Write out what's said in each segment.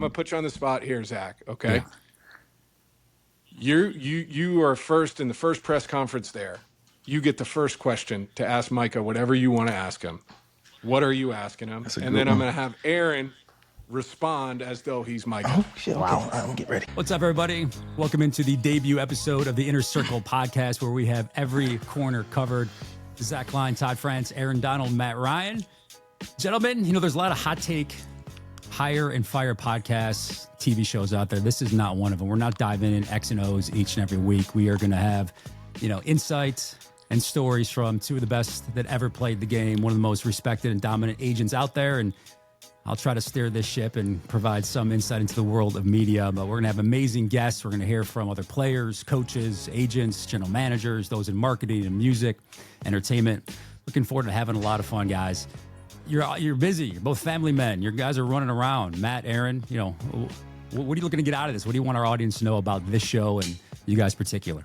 gonna put you on the spot here, Zach. Okay, Yeah. you are first in the first press conference there. You get the first question to ask Micah whatever you want to ask him. What are you asking him? That's a And good then I'm one. gonna have Aaron respond as though he's Micah. Oh, shit. Okay. All right, I'm get ready. What's up, everybody? Welcome into the debut episode of the Inner Circle podcast, where we have every corner covered. Zach Klein, Todd France, Aaron Donald, Matt Ryan. Gentlemen, there's a lot of hot take, hire and fire podcasts, TV shows out there. This is not one of them. We're not diving in X and O's each and every week. We are going to have, insights and stories from two of the best that ever played the game, one of the most respected and dominant agents out there. And I'll try to steer this ship and provide some insight into the world of media. But we're going to have amazing guests. We're going to hear from other players, coaches, agents, general managers, those in marketing and music, entertainment. Looking forward to having a lot of fun, guys. You're busy. You're both family men. Your guys are running around. Matt, Aaron, what are you looking to get out of this? What do you want our audience to know about this show and you guys particular?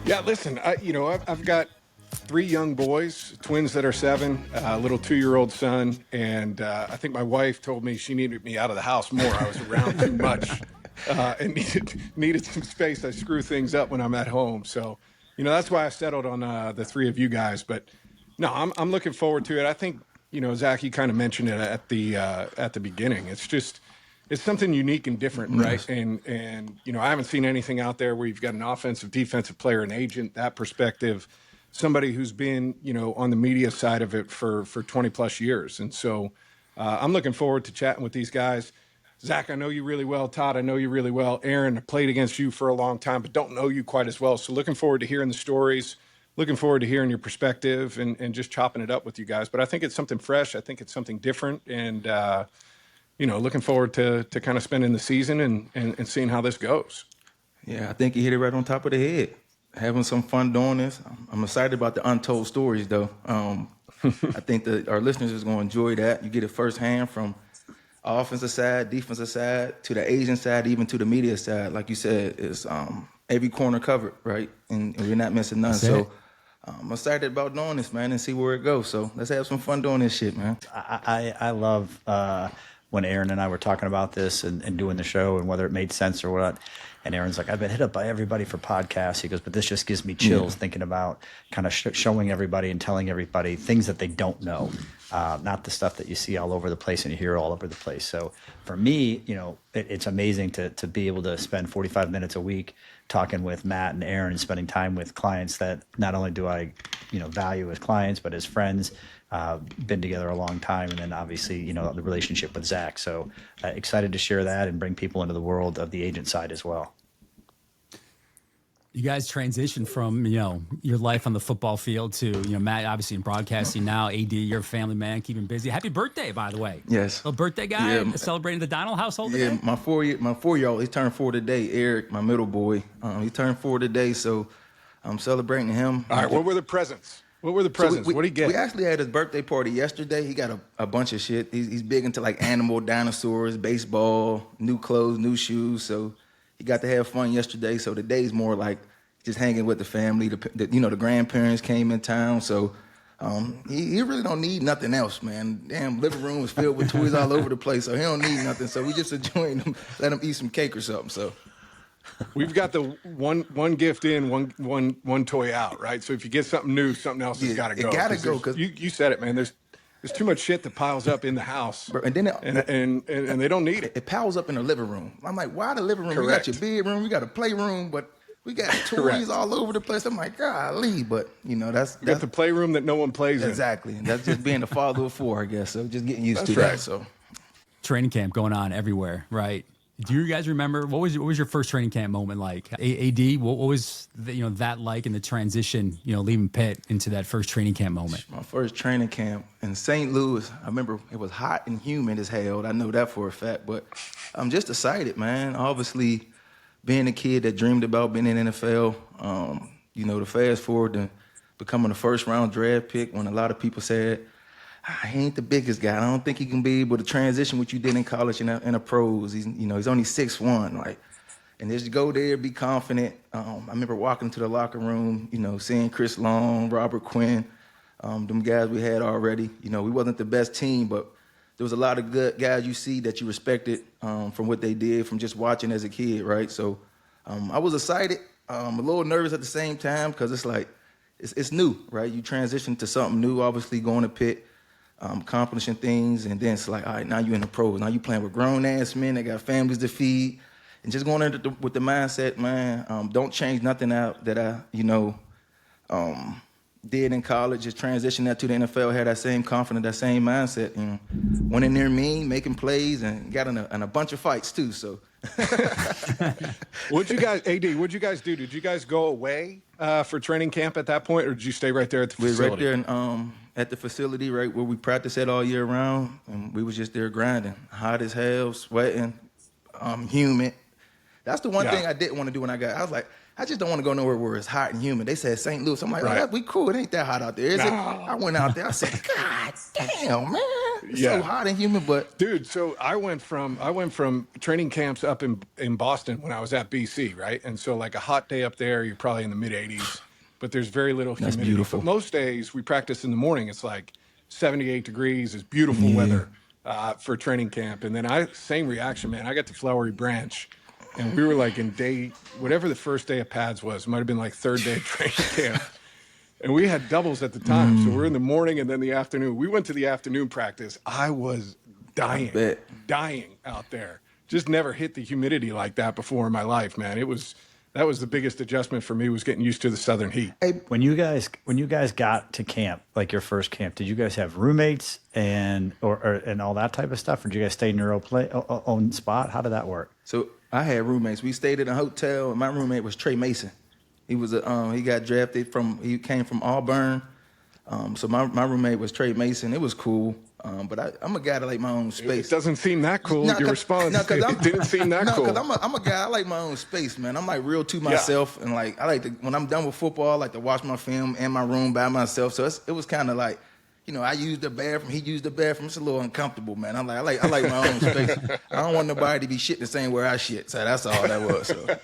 Yeah, listen, I've got three young boys, twins that are 7, a little 2-year-old son, and I think my wife told me she needed me out of the house more. I was around too much and needed some space. I screw things up when I'm at home. So, that's why I settled on the three of you guys. But no, I'm looking forward to it. I think, Zach, you kind of mentioned it at the beginning. It's something unique and different, right? And I haven't seen anything out there where you've got an offensive, defensive player, an agent, that perspective, somebody who's been, on the media side of it for 20 plus years. And so I'm looking forward to chatting with these guys. Zach, I know you really well. Todd, I know you really well. Aaron, I played against you for a long time, but don't know you quite as well. So looking forward to hearing the stories, looking forward to hearing your perspective and just chopping it up with you guys. But I think it's something fresh. I think it's something different. And, looking forward to kind of spending the season and seeing how this goes. Yeah, I think you hit it right on top of the head. Having some fun doing this. I'm excited about the untold stories, though. I think that our listeners is going to enjoy that. You get it firsthand from offensive side, defensive side, to the agent side, even to the media side. Like you said, it's every corner covered, right? And we're not missing none. So I'm excited about doing this, man, and see where it goes. So let's have some fun doing this shit, man. I love when Aaron and I were talking about this and doing the show and whether it made sense or what. And Aaron's like, I've been hit up by everybody for podcasts. He goes, but this just gives me chills thinking about kind of showing everybody and telling everybody things that they don't know, not the stuff that you see all over the place and you hear all over the place. So for me, it's amazing to be able to spend 45 minutes a week talking with Matt and Aaron and spending time with clients that not only do I, value as clients, but as friends. Been together a long time, and then obviously, the relationship with Zach. So excited to share that and bring people into the world of the agent side as well. You guys transition from, your life on the football field to, Matt, obviously in broadcasting now. AD, you're a family man, keeping busy. Happy birthday, by the way. Yes. Little birthday guy, Yeah. celebrating the Donald household Yeah, today? my 4-year-old, he turned 4 today. Eric, my middle boy, he turned 4 today, so I'm celebrating him. All right, what were the presents? What did he get? We actually had his birthday party yesterday. He got a bunch of shit. He's big into like animal, dinosaurs, baseball, new clothes, new shoes. So he got to have fun yesterday. So today's more like just hanging with the family. The grandparents came in town. So he really don't need nothing else, man. Damn, living room is filled with toys all over the place. So he don't need nothing. So we just enjoying him, let him eat some cake or something. So. We've got the one gift in, one toy out, right? So if you get something new, something else has got to go. It got to go because you said it, man. There's too much shit that piles up in the house, and then and they don't need it. It piles up in the living room. I'm like, why the living room? Correct. We got your bedroom, we got a playroom, but we got toys all over the place. I'm like, golly, but that's got the playroom that no one plays in. Exactly. And that's just being the father of 4, I guess. So just getting used to right. that. So Training camp going on everywhere, right? Do you guys remember what was your first training camp moment like? AD, what was that like in the transition, leaving Pitt into that first training camp moment? My first training camp in St. Louis, I remember it was hot and humid as hell. I know that for a fact, but I'm just excited, man. Obviously, being a kid that dreamed about being in the NFL, to fast forward to becoming a first round draft pick when a lot of people said, he ain't the biggest guy. I don't think he can be able to transition what you did in college and in the pros. He's only 6'1", and just go there, be confident. I remember walking to the locker room, seeing Chris Long, Robert Quinn, them guys we had already. We wasn't the best team, but there was a lot of good guys you see that you respected from what they did from just watching as a kid, right? So I was excited, a little nervous at the same time because it's like, it's new, right? You transition to something new, obviously going to Pitt, accomplishing things, and then it's like, all right, now you're in the pros. Now you're playing with grown-ass men that got families to feed, and just going in with the mindset, man, don't change nothing out that I, did in college, just transitioned that to the NFL, had that same confidence, that same mindset, went in there mean, making plays, and got in a bunch of fights too, so. What'd you guys do? Did you guys go away for training camp at that point, or did you stay right there at the facility? We were right there at the facility, right where we practice at all year round, and we was just there grinding, hot as hell, sweating, humid. That's the one thing I didn't want to do when I was like, I just don't want to go nowhere where it's hot and humid. They said St. Louis. I'm like, oh, we cool. It ain't that hot out there, is it? I went out there. I said, God damn, man. It's so hot and humid, but. Dude, so I went from training camps up in Boston when I was at BC, right? And so like a hot day up there, you're probably in the mid 80s, but there's very little humidity. That's beautiful. But most days we practice in the morning. It's like 78 degrees. It's beautiful weather for training camp. And then same reaction, man. I got to Flowery Branch. And we were like in whatever the first day of pads was, it might have been like third day of training camp. And we had doubles at the time. So we're in the morning and then the afternoon. We went to the afternoon practice. I was dying out there. Just never hit the humidity like that before in my life, man. That was the biggest adjustment for me, was getting used to the southern heat. Hey, when you guys got to camp, like your first camp, did you guys have roommates and all that type of stuff, or did you guys stay in your own spot? How did that work? So I had roommates. We stayed in a hotel, and my roommate was Trey Mason. He was he got drafted he came from Auburn. So my roommate was Trey Mason. It was cool. But I'm a guy that like my own space. It doesn't seem that cool, your response. It didn't seem that cool. Because I'm a guy, I like my own space, man. I'm like real to myself. And like, I like to, when I'm done with football, I like to watch my film in my room by myself. So it was kind of like, I used the bathroom, he used the bathroom. It's a little uncomfortable, man. I like my own space. I don't want nobody to be shitting the same where I shit. So that's all that was. So.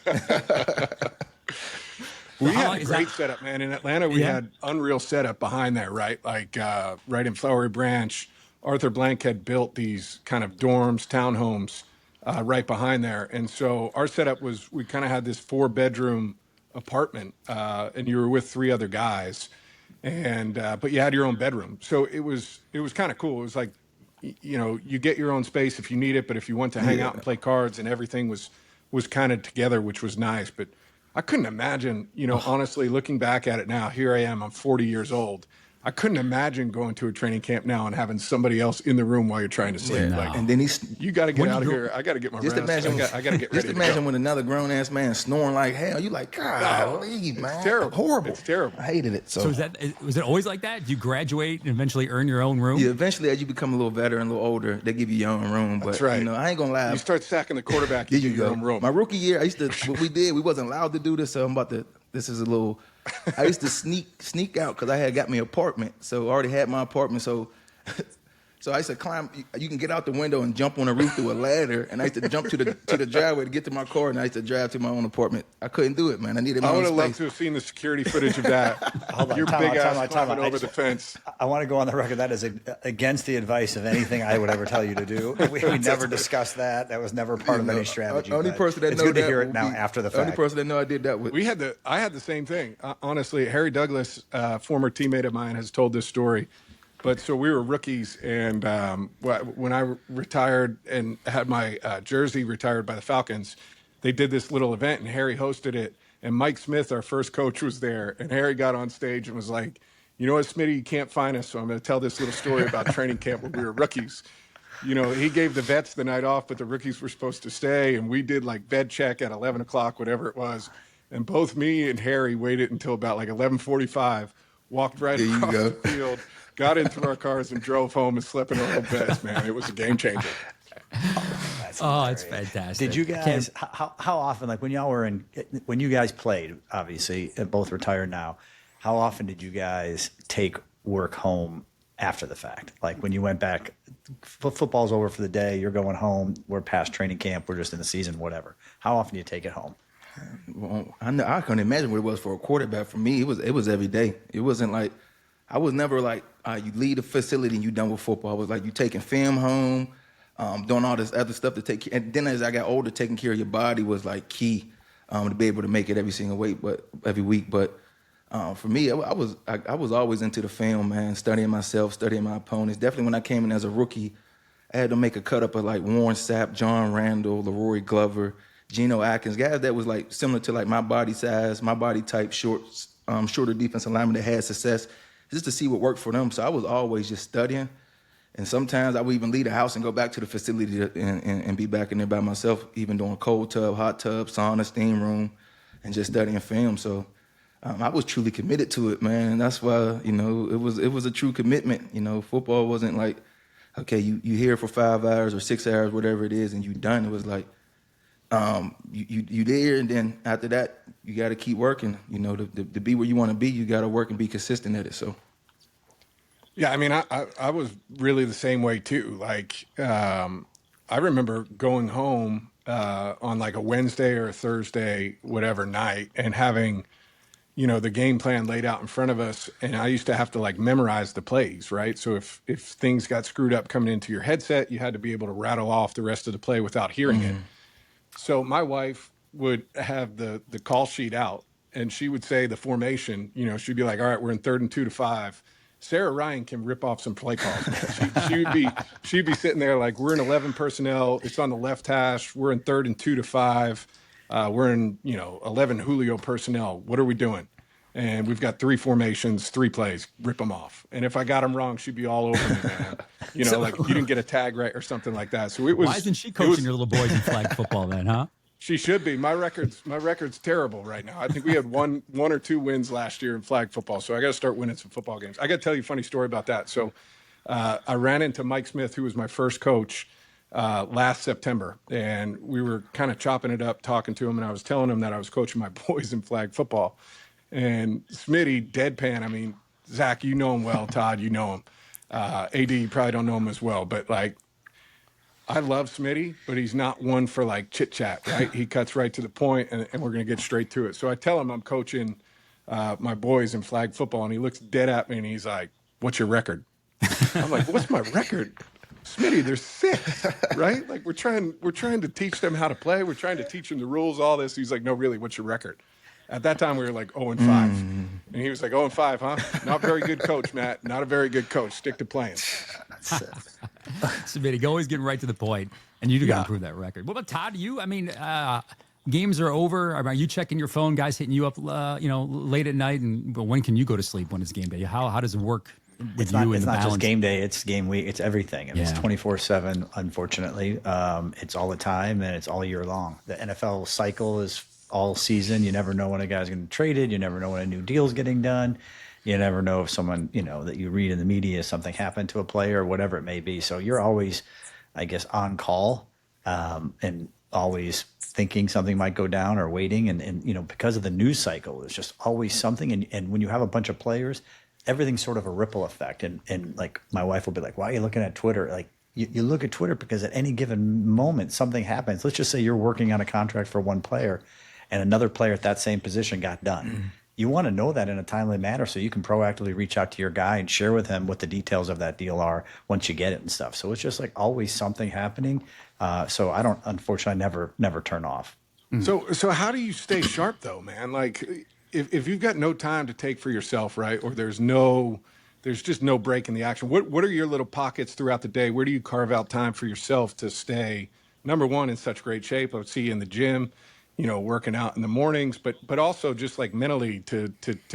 We had a great setup, man. In Atlanta, we had unreal setup behind there, right? Like right in Flowery Branch, Arthur Blank had built these kind of dorms, townhomes right behind there. And so our setup was, we kind of had this 4-bedroom apartment, and you were with 3 other guys, and but you had your own bedroom. So it was kind of cool. It was like, you get your own space if you need it, but if you want to hang out and play cards, and everything was kind of together, which was nice. But I couldn't imagine, honestly, looking back at it now, here I am, I'm 40 years old. I couldn't imagine going to a training camp now and having somebody else in the room while you're trying to sleep. Yeah, like, and then you got to get out of here. I got to get my rest. I got to get ready. Just imagine when another grown ass man snoring like hell. You like, God, man. It's terrible. Horrible. It's terrible. I hated it. So was it always like that? Did you graduate and eventually earn your own room? Yeah, eventually as you become a little better and a little older, they give you your own room. But that's right. I ain't gonna lie. You start sacking the quarterback, you get your own room. My rookie year, what we did, we wasn't allowed to do this, so this is a little. I used to sneak out because I had got me an apartment, so I already had my apartment. So I used to climb. You can get out the window and jump on the roof through a ladder, and I used to jump to the driveway to get to my car, and I used to drive to my own apartment. I couldn't do it, man. I needed my own space. I would have loved to have seen the security footage of that. Your big ass climbing over the fence. I want to go on the record. That is against the advice of anything I would ever tell you to do. We never discussed that. That was never part of any strategy. Only person that it's good to hear it now after the fact. Only person that know I did that with. I had the same thing. Honestly, Harry Douglas, former teammate of mine, has told this story. But so we were rookies, and when I retired and had my jersey retired by the Falcons, they did this little event, and Harry hosted it. And Mike Smith, our first coach, was there. And Harry got on stage and was like, "You know what, Smitty, you can't find us, so I'm going to tell this little story about training camp when we were rookies." He gave the vets the night off, but the rookies were supposed to stay. And we did like bed check at 11 o'clock, whatever it was. And both me and Harry waited until about like 11:45, walked right across the field, got into our cars and drove home and slept in our own beds, man. It was a game changer. It's fantastic. Did you guys, how often, like when you guys played, obviously, both retired now, how often did you guys take work home after the fact? Like when you went back, football's over for the day, you're going home, we're past training camp, we're just in the season, whatever. How often do you take it home? Well, I couldn't imagine what it was for a quarterback. For me, it was every day. It wasn't like I was never like, you leave the facility and you done with football. I was like, you taking film home, doing all this other stuff to take care. And then as I got older, taking care of your body was like key to be able to make it every single week. But for me, I was always into the film, man, studying myself, studying my opponents. Definitely when I came in as a rookie, I had to make a cut up of like Warren Sapp, John Randall, Leroy Glover, Geno Atkins, guys that was like similar to like my body size, my body type, shorter defensive lineman that had success, just to see what worked for them. So I was always just studying. And sometimes I would even leave the house and go back to the facility and be back in there by myself, even doing cold tub, hot tub, sauna, steam room, and just studying film. So I was truly committed to it, man. And that's why, it was a true commitment. Football wasn't like, okay, you here for 5 hours or 6 hours, whatever it is, and you done. It was like, you there, and then after that, you got to keep working. To be where you want to be, you got to work and be consistent at it. So. Yeah, I mean, I was really the same way too. Like, I remember going home on like a Wednesday or a Thursday, whatever night, and having, the game plan laid out in front of us. And I used to have to like memorize the plays, right? So if things got screwed up coming into your headset, you had to be able to rattle off the rest of the play without hearing it. So my wife would have the call sheet out, and she would say the formation. She'd be like, "All right, we're in 3rd and 2 to 5." Sarah Ryan can rip off some play calls. She'd be sitting there like, we're in 11 personnel. It's on the left hash. We're in 3rd and 2 to 5. We're in 11 Julio personnel. What are we doing? And we've got 3 formations, 3 plays. Rip them off. And if I got them wrong, she'd be all over me, man. Like you didn't get a tag right or something like that. So it was. Why isn't she coaching your little boys in flag football then, huh? She should be. My record's terrible right now. I think we had one or 2 wins last year in flag football, so I got to start winning some football games. I got to tell you a funny story about that. So I ran into Mike Smith, who was my first coach, last September, and we were kind of chopping it up, talking to him, and I was telling him that I was coaching my boys in flag football. And Smitty, deadpan, I mean, Zach, you know him well. Todd, you know him. AD, you probably don't know him as well, but like, I love Smitty, but he's not one for like chit chat, right? He cuts right to the point, and we're going to get straight to it. So I tell him I'm coaching my boys in flag football, and he looks dead at me, and he's like, "What's your record?" I'm like, "What's my record?" Smitty, they're 6, right? Like we're trying to teach them how to play. We're trying to teach them the rules, all this. He's like, "No, really, what's your record?" At that time, we were like 0-5. And he was like, 0-5, huh? Not very good coach, Matt. Not a very good coach. Stick to playing. Smitty, always getting right to the point, and you got to improve that record. What about Todd? You, I mean, games are over. Are you checking your phone? Guys hitting you up, late at night, but when can you go to sleep when it's game day? How does it work with you? It's and not the just game day; it's game week. It's everything. I mean, It's 24/7. Unfortunately, it's all the time, and it's all year long. The NFL cycle is all season. You never know when a guy's going to be traded. You never know when a new deal's getting done. You never know if someone, that you read in the media, something happened to a player or whatever it may be. So you're always, I guess, on call and always thinking something might go down or waiting. And because of the news cycle, it's just always something. And when you have a bunch of players, everything's sort of a ripple effect. And like my wife will be like, why are you looking at Twitter? Like you look at Twitter because at any given moment, something happens. Let's just say you're working on a contract for one player and another player at that same position got done. You want to know that in a timely manner so you can proactively reach out to your guy and share with him what the details of that deal are once you get it and stuff. So it's just like always something happening. So I don't, unfortunately, never turn off. So how do you stay sharp though, man? Like if you've got no time to take for yourself, right? Or there's just no break in the action. What are your little pockets throughout the day? Where do you carve out time for yourself to stay, number one, in such great shape? I would see you in the gym, working out in the mornings, but also just like mentally to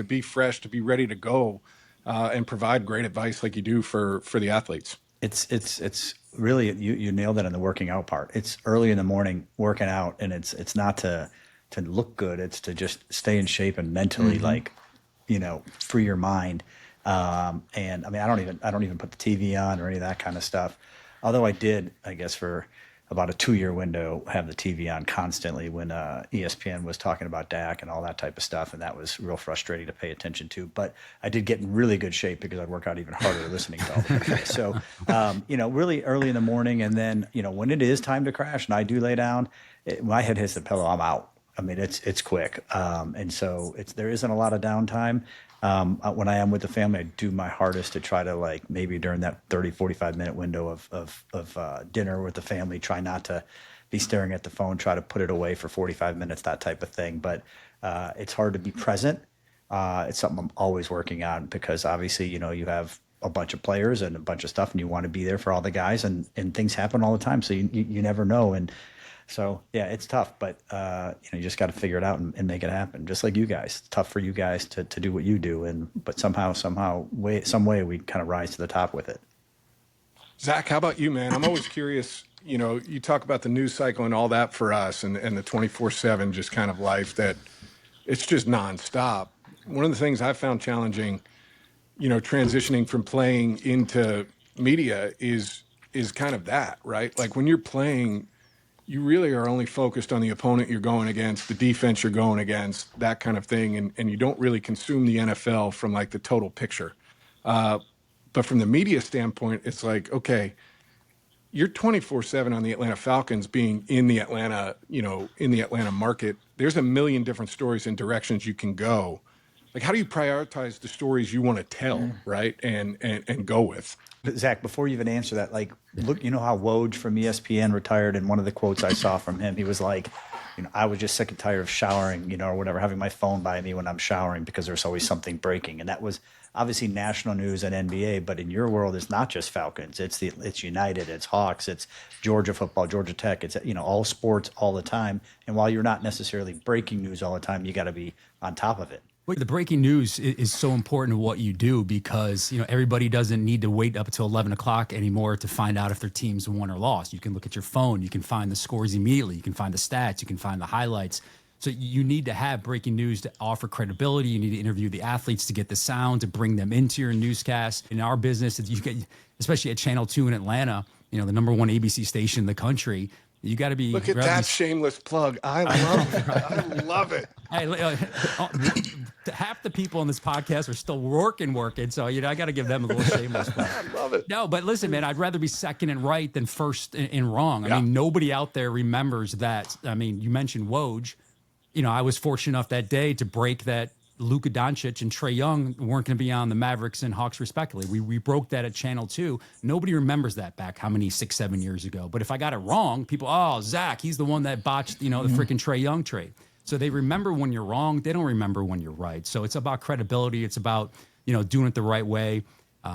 be fresh, to be ready to go, and provide great advice like you do for the athletes. It's really, you nailed it on the working out part. It's early in the morning working out, and it's not to look good. It's to just stay in shape and mentally free your mind. And I mean, I don't even put the TV on or any of that kind of stuff. Although I did, I guess, for about a 2-year window, have the TV on constantly when ESPN was talking about Dak and all that type of stuff, and that was real frustrating to pay attention to. But I did get in really good shape because I'd work out even harder listening to all the guys. So, really early in the morning, and then when it is time to crash and I do lay down, my head hits the pillow, I'm out. I mean, it's quick, and so there isn't a lot of downtime. When I am with the family, I do my hardest to try to, like, maybe during that 30, 45-minute window of dinner with the family, try not to be staring at the phone, try to put it away for 45 minutes, that type of thing. But it's hard to be present. It's something I'm always working on because obviously, you know, you have a bunch of players and a bunch of stuff and you want to be there for all the guys and things happen all the time. So you never know. And so, yeah, it's tough, but you know, you just got to figure it out and make it happen. Just like you guys, it's tough for you guys to do what you do. But some way we kind of rise to the top with it. Zach, how about you, man? I'm always curious, you know, you talk about the news cycle and all that for us and the 24/7 just kind of life that it's just nonstop. One of the things I found challenging, you know, transitioning from playing into media is kind of that, right? Like when you're playing, you really are only focused on the opponent you're going against, the defense you're going against, that kind of thing. And you don't really consume the NFL from like the total picture. But from the media standpoint, it's like, okay, you're 24/7 on the Atlanta Falcons being in the Atlanta, you know, in the Atlanta market. There's a million different stories and directions you can go. Like, how do you prioritize the stories you want to tell, right? And go with? But Zach, before you even answer that, like, look, you know how Woj from ESPN retired, and one of the quotes I saw from him, he was like, you know, I was just sick and tired of showering, you know, or whatever, having my phone by me when I'm showering because there's always something breaking. And that was obviously national news and NBA, but in your world, it's not just Falcons. It's United, it's Hawks, it's Georgia football, Georgia Tech. It's, you know, all sports all the time. And while you're not necessarily breaking news all the time, you got to be on top of it. The breaking news is so important to what you do because, you know, everybody doesn't need to wait up until 11 o'clock anymore to find out if their team's won or lost. You can look at your phone. You can find the scores immediately. You can find the stats. You can find the highlights. So you need to have breaking news to offer credibility. You need to interview the athletes to get the sound, to bring them into your newscast. In our business, you get, especially at Channel 2 in Atlanta, you know, the number one ABC station in the country, you got to be. Look at that shameless plug. I love it. I love it. Hey, half the people on this podcast are still working. So, you know, I got to give them a little shameless plug. I love it. No, but listen, man, I'd rather be second and right than first and wrong. I mean, nobody out there remembers that. I mean, you mentioned Woj. You know, I was fortunate enough that day to break that Luka Doncic and Trae Young weren't going to be on the Mavericks and Hawks respectively. We broke that at Channel 2. Nobody remembers that back how many 6-7 years ago. But if I got it wrong, people, oh, Zach, he's the one that botched, you know, the freaking Trae Young trade. So they remember when you're wrong. They don't remember when you're right. So it's about credibility. It's about, you know, doing it the right way.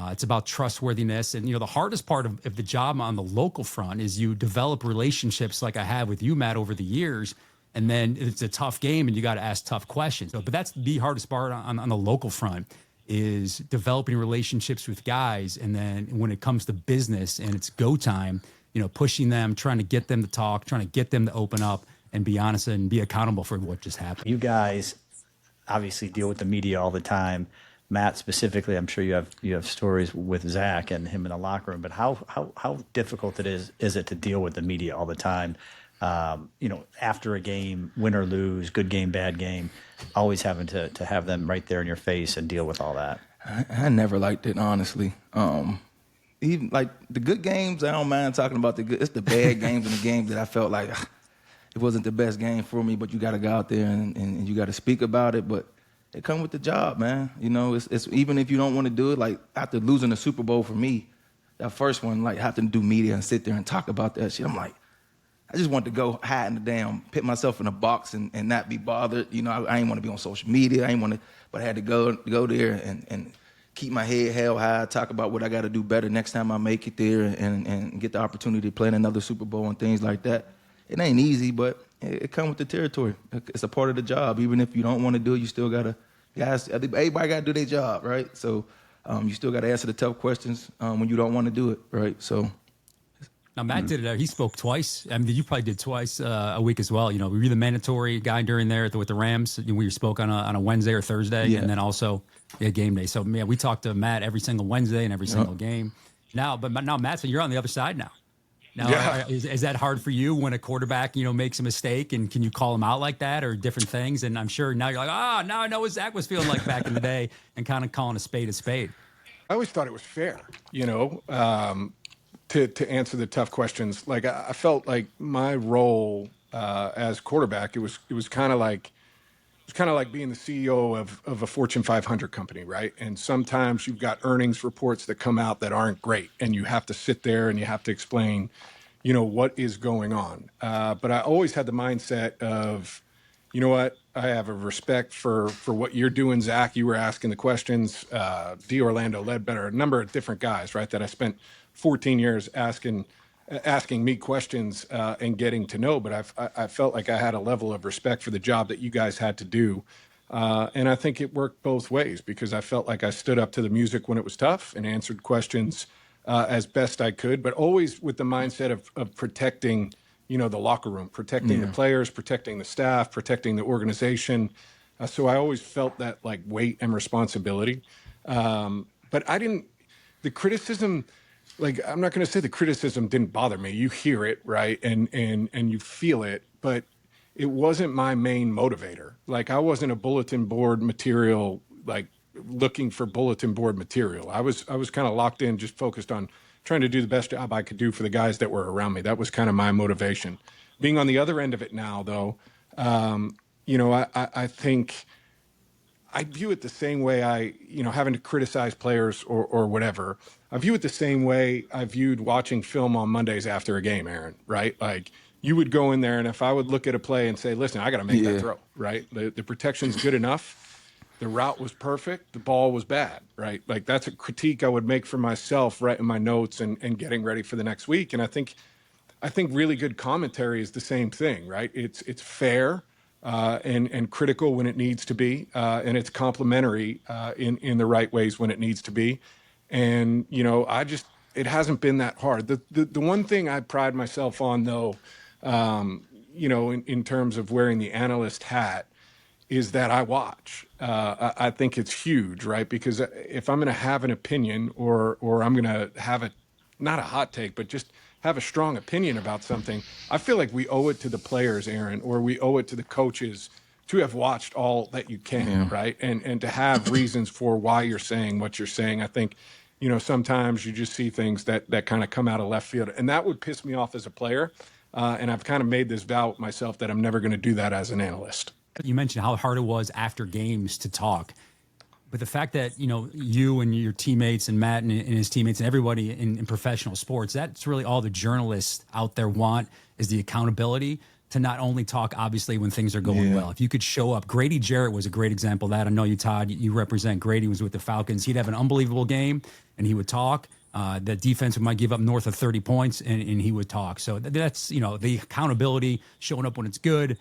It's about trustworthiness. And, you know, the hardest part of the job on the local front is you develop relationships like I have with you, Matt, over the years. And then it's a tough game and you got to ask tough questions. But that's the hardest part on the local front is developing relationships with guys. And then when it comes to business and it's go time, you know, pushing them, trying to get them to talk, trying to get them to open up and be honest and be accountable for what just happened. You guys obviously deal with the media all the time. Matt, specifically, I'm sure you have stories with Zach and him in the locker room, but how difficult is it to deal with the media all the time? You know, after a game, win or lose, good game, bad game, always having to have them right there in your face and deal with all that. I never liked it, honestly. Even like the good games, I don't mind talking about the good. It's the bad games and the games that I felt like it wasn't the best game for me, but you got to go out there and you got to speak about it. But it comes with the job, man. You know, it's even if you don't want to do it, like after losing the Super Bowl for me, that first one, like having to do media and sit there and talk about that shit, I'm like, I just wanted to go hide in the damn, put myself in a box and not be bothered. You know, I ain't want to be on social media. I ain't want to, but I had to go there and keep my head held high, talk about what I got to do better next time I make it there and get the opportunity to play in another Super Bowl and things like that. It ain't easy, but it comes with the territory. It's a part of the job. Even if you don't want to do it, you still got to, guys, everybody got to do their job, right? So you still got to answer the tough questions when you don't want to do it, right? So. Now, Matt did it. He spoke twice. I mean, you probably did twice a week as well. You know, were you the mandatory guy during there with the Rams? We spoke on a Wednesday or Thursday, and then also game day. So, yeah, we talked to Matt every single Wednesday and every single game. Now, Matt, you're on the other side now. Now, is that hard for you when a quarterback, you know, makes a mistake, and can you call him out like that or different things? And I'm sure now you're like, now I know what Zach was feeling like back in the day, and kind of calling a spade a spade. I always thought it was fair, you know. To answer the tough questions. Like I felt like my role as quarterback, it was kind of like it's kind of like being the CEO of a Fortune 500 company, right? And sometimes you've got earnings reports that come out that aren't great, and you have to sit there and you have to explain, what is going on. But I always had the mindset of, you know what, I have a respect for what you're doing, Zach. You were asking the questions, D. Orlando Ledbetter, a number of different guys, right? That I spent 14 years asking me questions and getting to know, but I felt like I had a level of respect for the job that you guys had to do. And I think it worked both ways because I felt like I stood up to the music when it was tough and answered questions as best I could, but always with the mindset of protecting, the locker room, protecting the players, protecting the staff, protecting the organization. So I always felt that like weight and responsibility. But the criticism, like, I'm not going to say the criticism didn't bother me. You hear it, right? And you feel it, but it wasn't my main motivator. Like, I wasn't a bulletin board material, like looking for bulletin board material. I was kind of locked in, just focused on trying to do the best job I could do for the guys that were around me. That was kind of my motivation. Being on the other end of it now, though, I think I view it the same way having to criticize players or whatever. I view it the same way I viewed watching film on Mondays after a game, Aaron, right? Like, you would go in there, and if I would look at a play and say, listen, I got to make that throw, right? The protection's good enough. The route was perfect. The ball was bad, right? Like, that's a critique I would make for myself, writing my notes and getting ready for the next week. And I think really good commentary is the same thing, right? It's fair and critical when it needs to be, and it's complimentary in the right ways when it needs to be. And it hasn't been that hard. The one thing I pride myself on, though, in terms of wearing the analyst hat, is that I watch. I think it's huge, right? Because if I'm going to have an opinion or I'm going to have not a hot take, but just have a strong opinion about something, I feel like we owe it to the players, Aaron, or we owe it to the coaches to have watched all that you can, right? And to have reasons for why you're saying what you're saying. I think, sometimes you just see things that kind of come out of left field. And that would piss me off as a player. And I've kind of made this vow with myself that I'm never going to do that as an analyst. You mentioned how hard it was after games to talk, but the fact that you and your teammates and Matt and his teammates and everybody in professional sports, that's really all the journalists out there want, is the accountability to not only talk obviously when things are going well. If you could show up, Grady Jarrett was a great example of that. I know you, Todd, you represent Grady, was with the Falcons. He'd have an unbelievable game and he would talk. The defense might give up north of 30 points and he would talk. So that's the accountability, showing up when it's good.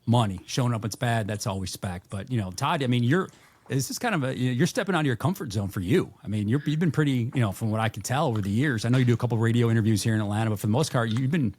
Money showing up, it's bad. That's all respect. But Todd, I mean, this is kind of you're stepping out of your comfort zone for you. I mean, you've been pretty, from what I can tell over the years. I know you do a couple of radio interviews here in Atlanta, but for the most part, you've been,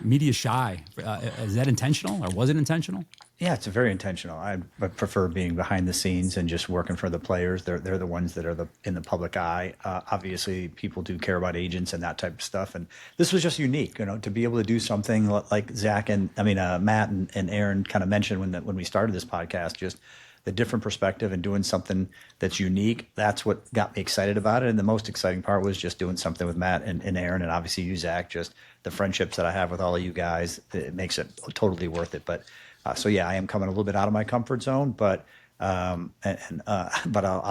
media shy. Is that intentional, or was it intentional? Yeah, it's very intentional. I prefer being behind the scenes and just working for the players. They're the ones that are in the public eye. Obviously, people do care about agents and that type of stuff. And this was just unique, to be able to do something like Zach Matt and Aaron kind of mentioned when we started this podcast, just the different perspective and doing something that's unique. That's what got me excited about it. And the most exciting part was just doing something with Matt and Aaron, and obviously you, Zach. Just the friendships that I have with all of you guys, it makes it totally worth it. But so yeah, I am coming a little bit out of my comfort zone, but I'll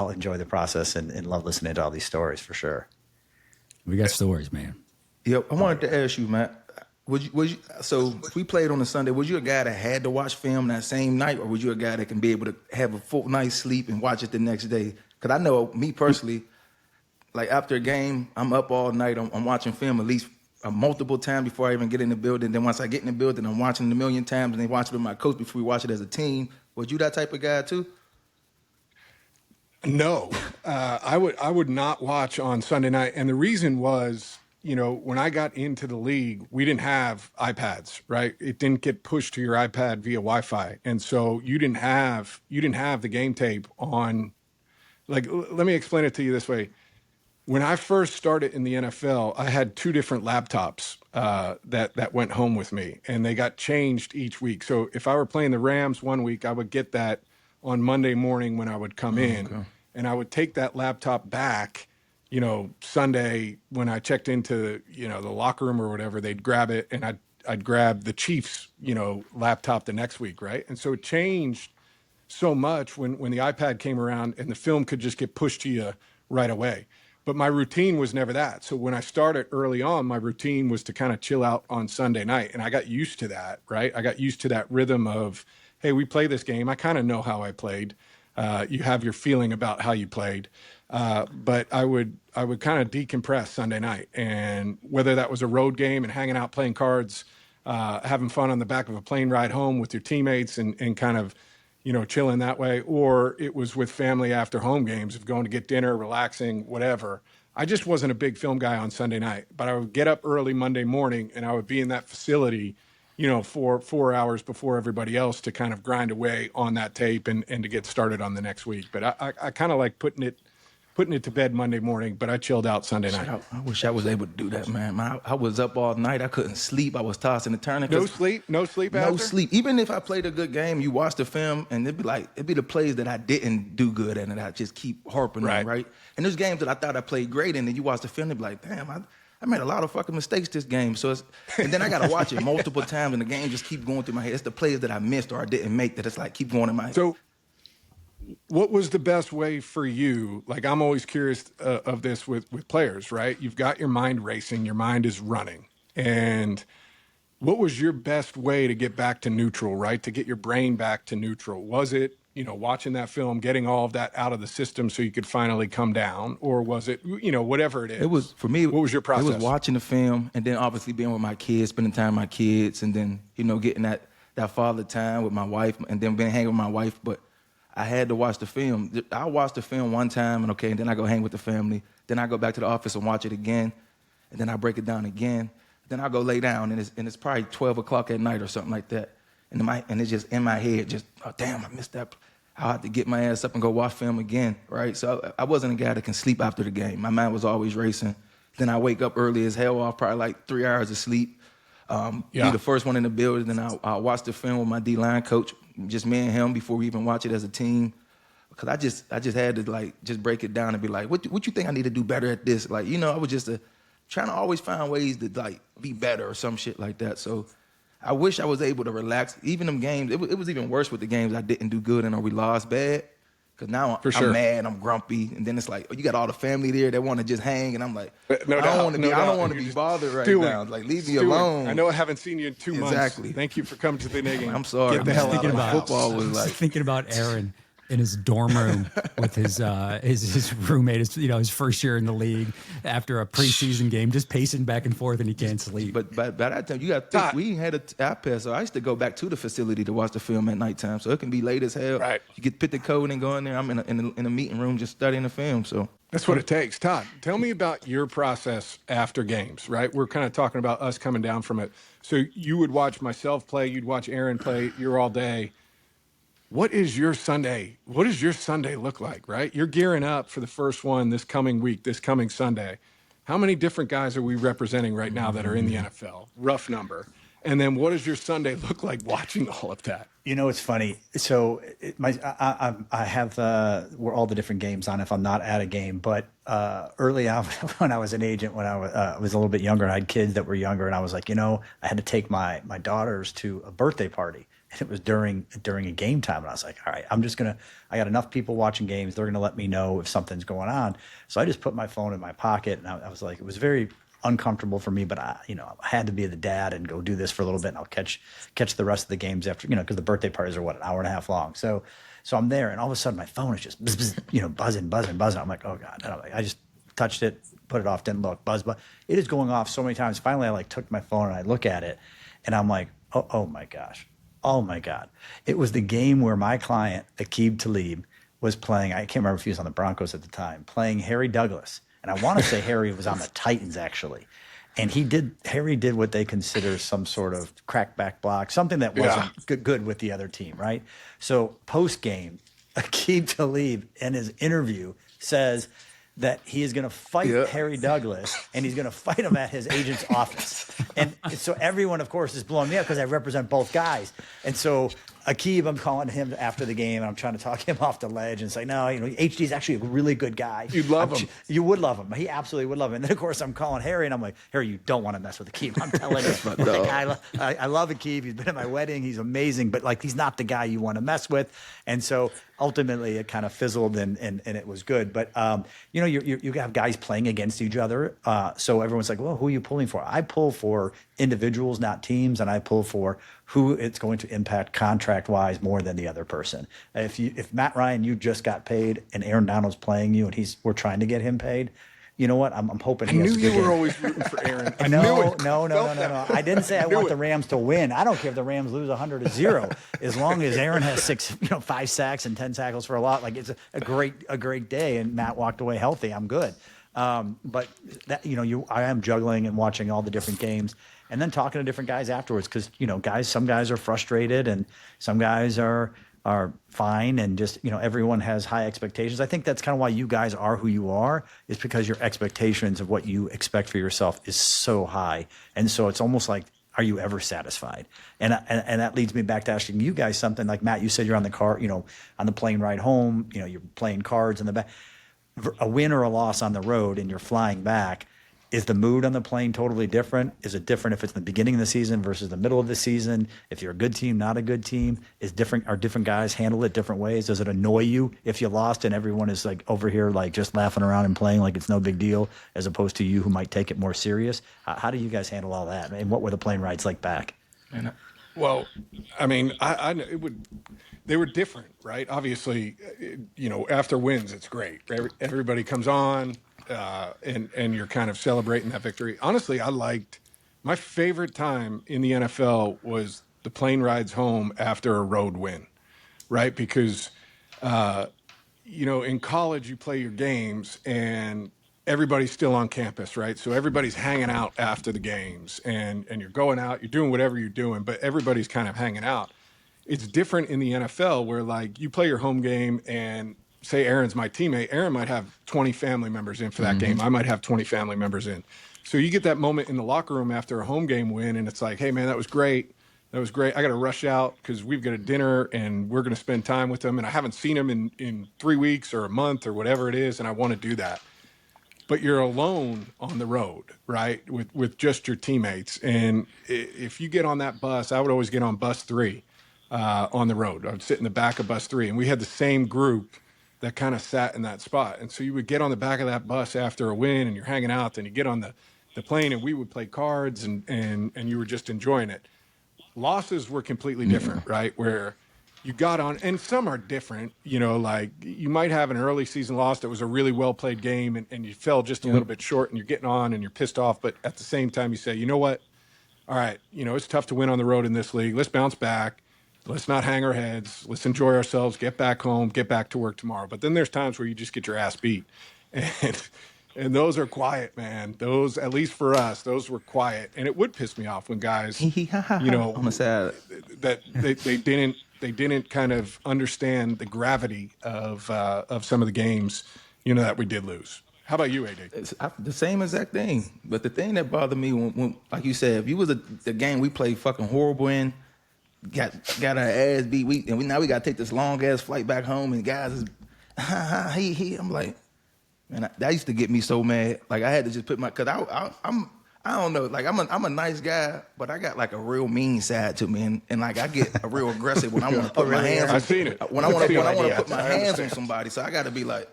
enjoy the process and love listening to all these stories for sure. We got stories, man. Yep. I wanted to ask you, Matt, so if we played on a Sunday, was you a guy that had to watch film that same night, or was you a guy that can be able to have a full night's sleep and watch it the next day? Because I know me personally, like after a game, I'm up all night. I'm watching film at least multiple times before I even get in the building. Then once I get in the building, I'm watching it a million times, and then watch it with my coach before we watch it as a team. Was you that type of guy too? No, I would not watch on Sunday night, and the reason was, when I got into the league, we didn't have iPads, right? It didn't get pushed to your iPad via Wi-Fi, and so you didn't have the game tape on. Like, let me explain it to you this way. When I first started in the NFL, I had two different laptops that went home with me, and they got changed each week. So if I were playing the Rams one week, I would get that on Monday morning when I would come in, and I would take that laptop back. Sunday when I checked into the locker room or whatever, they'd grab it, and I'd grab the Chiefs laptop the next week, right? And so it changed so much when the iPad came around and the film could just get pushed to you right away. But my routine was never that. So when I started early on, my routine was to kind of chill out on Sunday night. And I got used to that, right? I got used to that rhythm of, hey, we play this game. I kind of know how I played. You have your feeling about how you played. But I would kind of decompress Sunday night. And whether that was a road game and hanging out playing cards, having fun on the back of a plane ride home with your teammates and kind of, chilling that way, or it was with family after home games of going to get dinner, relaxing, whatever. I just wasn't a big film guy on Sunday night, but I would get up early Monday morning and I would be in that facility, for 4 hours before everybody else to kind of grind away on that tape and to get started on the next week. But I kind of like putting it to bed Monday morning, but I chilled out Sunday night. I wish I was able to do that, man. I was up all night. I couldn't sleep. I was tossing and turning. No sleep after? No sleep. Even if I played a good game, you watch the film, and it'd be the plays that I didn't do good in, and I just keep harping on, right? And there's games that I thought I played great in, and you watch the film, and be like, damn, I made a lot of fucking mistakes this game. And then I got to watch it multiple times, and the game just keep going through my head. It's the plays that I missed or I didn't make that it's like keep going in my head. So what was the best way for you? Like, I'm always curious of this with players, right? You've got your mind racing, your mind is running. And what was your best way to get back to neutral, right? To get your brain back to neutral? Was it, watching that film, getting all of that out of the system so you could finally come down? Or was it, whatever it is? It was, for me, what was your process? It was watching the film and then obviously being with my kids, spending time with my kids, and then, getting that father time with my wife, and then being hanging with my wife. But I had to watch the film. I watched the film one time, and then I go hang with the family. Then I go back to the office and watch it again, and then I break it down again. Then I go lay down, and it's probably 12 o'clock at night or something like that. And it's just in my head, just, oh, damn, I missed that. I'll have to get my ass up and go watch film again, right? So I wasn't a guy that can sleep after the game. My mind was always racing. Then I wake up early as hell off, probably like 3 hours of sleep. Be the first one in the building. Then I'll watch the film with my D-line coach, just me and him before we even watch it as a team. Because I just had to just break it down and be like, what you think I need to do better at this? I was just trying to always find ways to be better or some shit like that. So I wish I was able to relax. Even them games, it was even worse with the games I didn't do good in or we lost bad. Because now I'm mad, I'm grumpy, and then it's like, you got all the family there that want to just hang, and I'm like, I don't want to be bothered right now. Leave me alone. I know I haven't seen you in 2 months. Exactly. Thank you for coming to the Nigga. I'm sorry. Get the hell out of football was like thinking about Aaron in his dorm room with his roommate, his first year in the league after a preseason game, just pacing back and forth, and he can't sleep. But by that time, you got to think, we had an iPad, so I used to go back to the facility to watch the film at nighttime. So it can be late as hell. Right. You get put the code and go in there. I'm in a meeting room just studying the film. So that's what it takes. Todd, tell me about your process after games, right? We're kind of talking about us coming down from it. So you would watch myself play, you'd watch Aaron play, you're all day. What is your Sunday? What does your Sunday look like, right? You're gearing up for the first one this coming week, this coming Sunday. How many different guys are we representing right now that are in the NFL? Rough number. And then what does your Sunday look like watching all of that? It's funny. So I have where all the different games on if I'm not at a game. But early on when I was an agent, when I was a little bit younger, I had kids that were younger, and I was like, I had to take my daughters to a birthday party. And it was during a game time, and I was like, all right, I got enough people watching games. They're gonna let me know if something's going on. So I just put my phone in my pocket, and I was like, it was very uncomfortable for me, but I had to be the dad and go do this for a little bit, and I'll catch the rest of the games after, because the birthday parties are an hour and a half long. So I'm there, and all of a sudden my phone is just buzz, buzzing. I'm like, oh God. And I just touched it, put it off, didn't look, buzz. It is going off so many times. Finally, I took my phone and I look at it, and I'm like, oh my gosh. Oh my God. It was the game where my client, Aqib Talib, was playing, I can't remember if he was on the Broncos at the time, playing Harry Douglas. And I want to say Harry was on the Titans, actually. And Harry did what they consider some sort of crackback block, something that wasn't good with the other team, right? So post-game, Aqib Talib in his interview says that he is going to fight Harry Douglas, and he's going to fight him at his agent's office. And so everyone, of course, is blowing me up because I represent both guys. And so Akib, I'm calling him after the game, and I'm trying to talk him off the ledge and say, no, HD's actually a really good guy. You'd love him. You would love him. He absolutely would love him. And then, of course, I'm calling Harry, and I'm like, Harry, you don't want to mess with Akib. I'm telling you. Like, I love Akib. He's been at my wedding. He's amazing, but like he's not the guy you want to mess with. And so ultimately it kind of fizzled and it was good. But, you have guys playing against each other. So everyone's like, well, who are you pulling for? I pull for individuals, not teams, and I pull for who it's going to impact contract-wise more than the other person. If Matt Ryan, you just got paid, and Aaron Donald's playing you, and we're trying to get him paid, you know what? I'm hoping he has a good game. I knew you were always rooting for Aaron. No. I didn't say I want the Rams to win. I don't care if the Rams lose 100-0, as long as Aaron has 5 sacks and 10 tackles for a lot. Like it's a great day, and Matt walked away healthy. I'm good. But that I am juggling and watching all the different games, and then talking to different guys afterwards because some guys are frustrated and some guys are fine, and just everyone has high expectations. I think that's kind of why you guys are who you are, is because your expectations of what you expect for yourself is so high, and so it's almost like, are you ever satisfied? And that leads me back to asking you guys something like, Matt, you said you're on the car, on the plane ride home, you're playing cards in the back. A win or a loss on the road and you're flying back, is the mood on the plane totally different? Is it different if it's the beginning of the season versus the middle of the season? If you're a good team, not a good team, are different guys handle it different ways? Does it annoy you if you lost and everyone is like over here like just laughing around and playing like it's no big deal, as opposed to you who might take it more serious? How do you guys handle all that? And what were the plane rides like back? Well, I mean, they were different, right? Obviously, after wins, it's great. Everybody comes on, and you're kind of celebrating that victory. Honestly, my favorite time in the NFL was the plane rides home after a road win, right? Because, in college, you play your games and everybody's still on campus, right? So everybody's hanging out after the games, and you're going out, you're doing whatever you're doing, but everybody's kind of hanging out. It's different in the NFL where like you play your home game, and say Aaron's my teammate, Aaron might have 20 family members in for that game. I might have 20 family members in. So you get that moment in the locker room after a home game win, and it's like, hey man, that was great. I got to rush out because we've got a dinner and we're going to spend time with them. And I haven't seen them in 3 weeks or a month or whatever it is. And I want to do that. But you're alone on the road, right? With just your teammates. And if you get on that bus, I would always get on bus 3 on the road. I would sit in the back of bus 3, and we had the same group that kind of sat in that spot. And so you would get on the back of that bus after a win, and you're hanging out, then you get on the plane, and we would play cards, and you were just enjoying it. Losses were completely different, right? Where you got on, and some are different, like you might have an early season loss that was a really well played game, and you fell just a little bit short, and you're getting on and you're pissed off. But at the same time, you say, you know what? All right, it's tough to win on the road in this league. Let's bounce back. Let's not hang our heads. Let's enjoy ourselves, get back home, get back to work tomorrow. But then there's times where you just get your ass beat. And those are quiet, man. Those, at least for us, those were quiet. And it would piss me off when guys, on the side, that they didn't kind of understand the gravity of some of the games, that we did lose. How about you, AD? It's the same exact thing. But the thing that bothered me when like you said, if you was the game we played fucking horrible in, got our ass beat, now we got to take this long ass flight back home, and guys is I'm like, man, that used to get me so mad. Like I had to just put because I don't know, like I'm a nice guy, but I got like a real mean side to me, and like I get a real aggressive when I want to put my hands. I've seen it. When I want to put my hands on somebody, so I got to be like,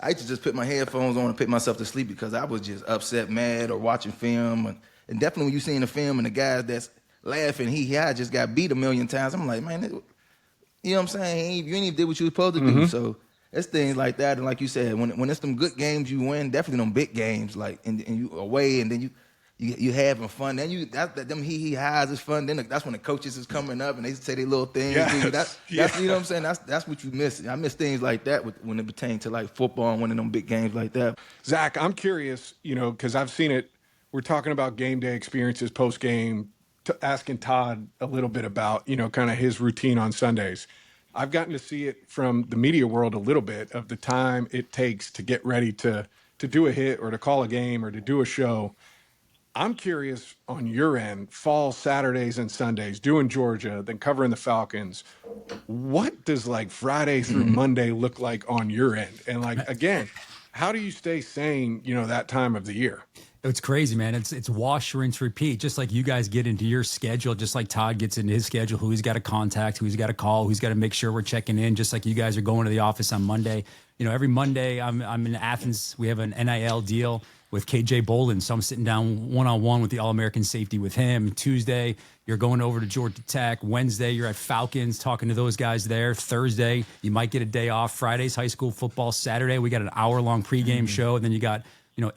I used to just put my headphones on and put myself to sleep because I was just upset, mad, or watching film, and definitely when you seeing the film and the guys that's laughing, I just got beat a million times. I'm like, man, you know what I'm saying? You ain't even did what you were supposed to do. So it's things like that, and like you said, when it's them good games you win, definitely them big games, like and you away, and then you having fun. Then them he highs is fun. Then that's when the coaches is coming up and they say their little things. Yeah. That's you know what I'm saying. That's what you miss. I miss things like that when it pertains to like football and winning them big games like that. Zach, I'm curious, because I've seen it. We're talking about game day experiences, post game, asking Todd a little bit about kind of his routine on Sundays. I've gotten to see it from the media world a little bit of the time it takes to get ready to do a hit or to call a game or to do a show. I'm curious on your end, fall Saturdays and Sundays, doing Georgia, then covering the Falcons. What does like Friday through Monday look like on your end? And like, again, how do you stay sane, that time of the year? It's crazy, man. It's wash, rinse, repeat. Just like you guys get into your schedule, just like Todd gets into his schedule, who he's got to contact, who he's got to call, who's got to make sure we're checking in, just like you guys are going to the office on Monday. Every Monday I'm in Athens. We have an NIL deal with KJ Bolden. So I'm sitting down one-on-one with the All-American safety with him. Tuesday, you're going over to Georgia Tech. Wednesday, you're at Falcons talking to those guys there. Thursday, you might get a day off. Friday's high school football. Saturday, we got an hour-long pregame show. And then you got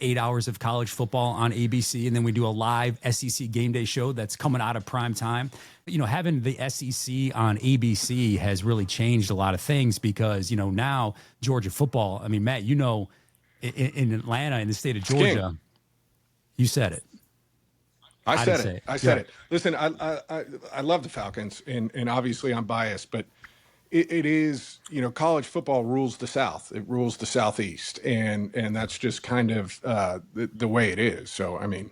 8 hours of college football on ABC, and then we do a live SEC game day show that's coming out of prime time. Having the SEC on ABC has really changed a lot of things because, now Georgia football, I mean, Matt, in Atlanta, in the state of Georgia, you said it. I said it. Listen, I love the Falcons, and obviously I'm biased, but it is, college football rules the South. It rules the Southeast, and that's just kind of the way it is. So, I mean,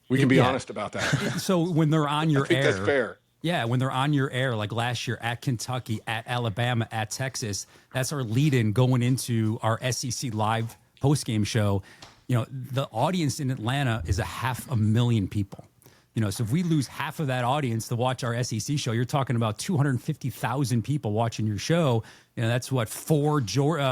we can be honest about that. So when they're on your I think air, that's fair. Yeah, when they're on your air, like last year at Kentucky, at Alabama, at Texas, that's our lead-in going into our SEC live post-game show. The audience in Atlanta is 500,000 people. So if we lose half of that audience to watch our SEC show, you're talking about 250,000 people watching your show. That's what 4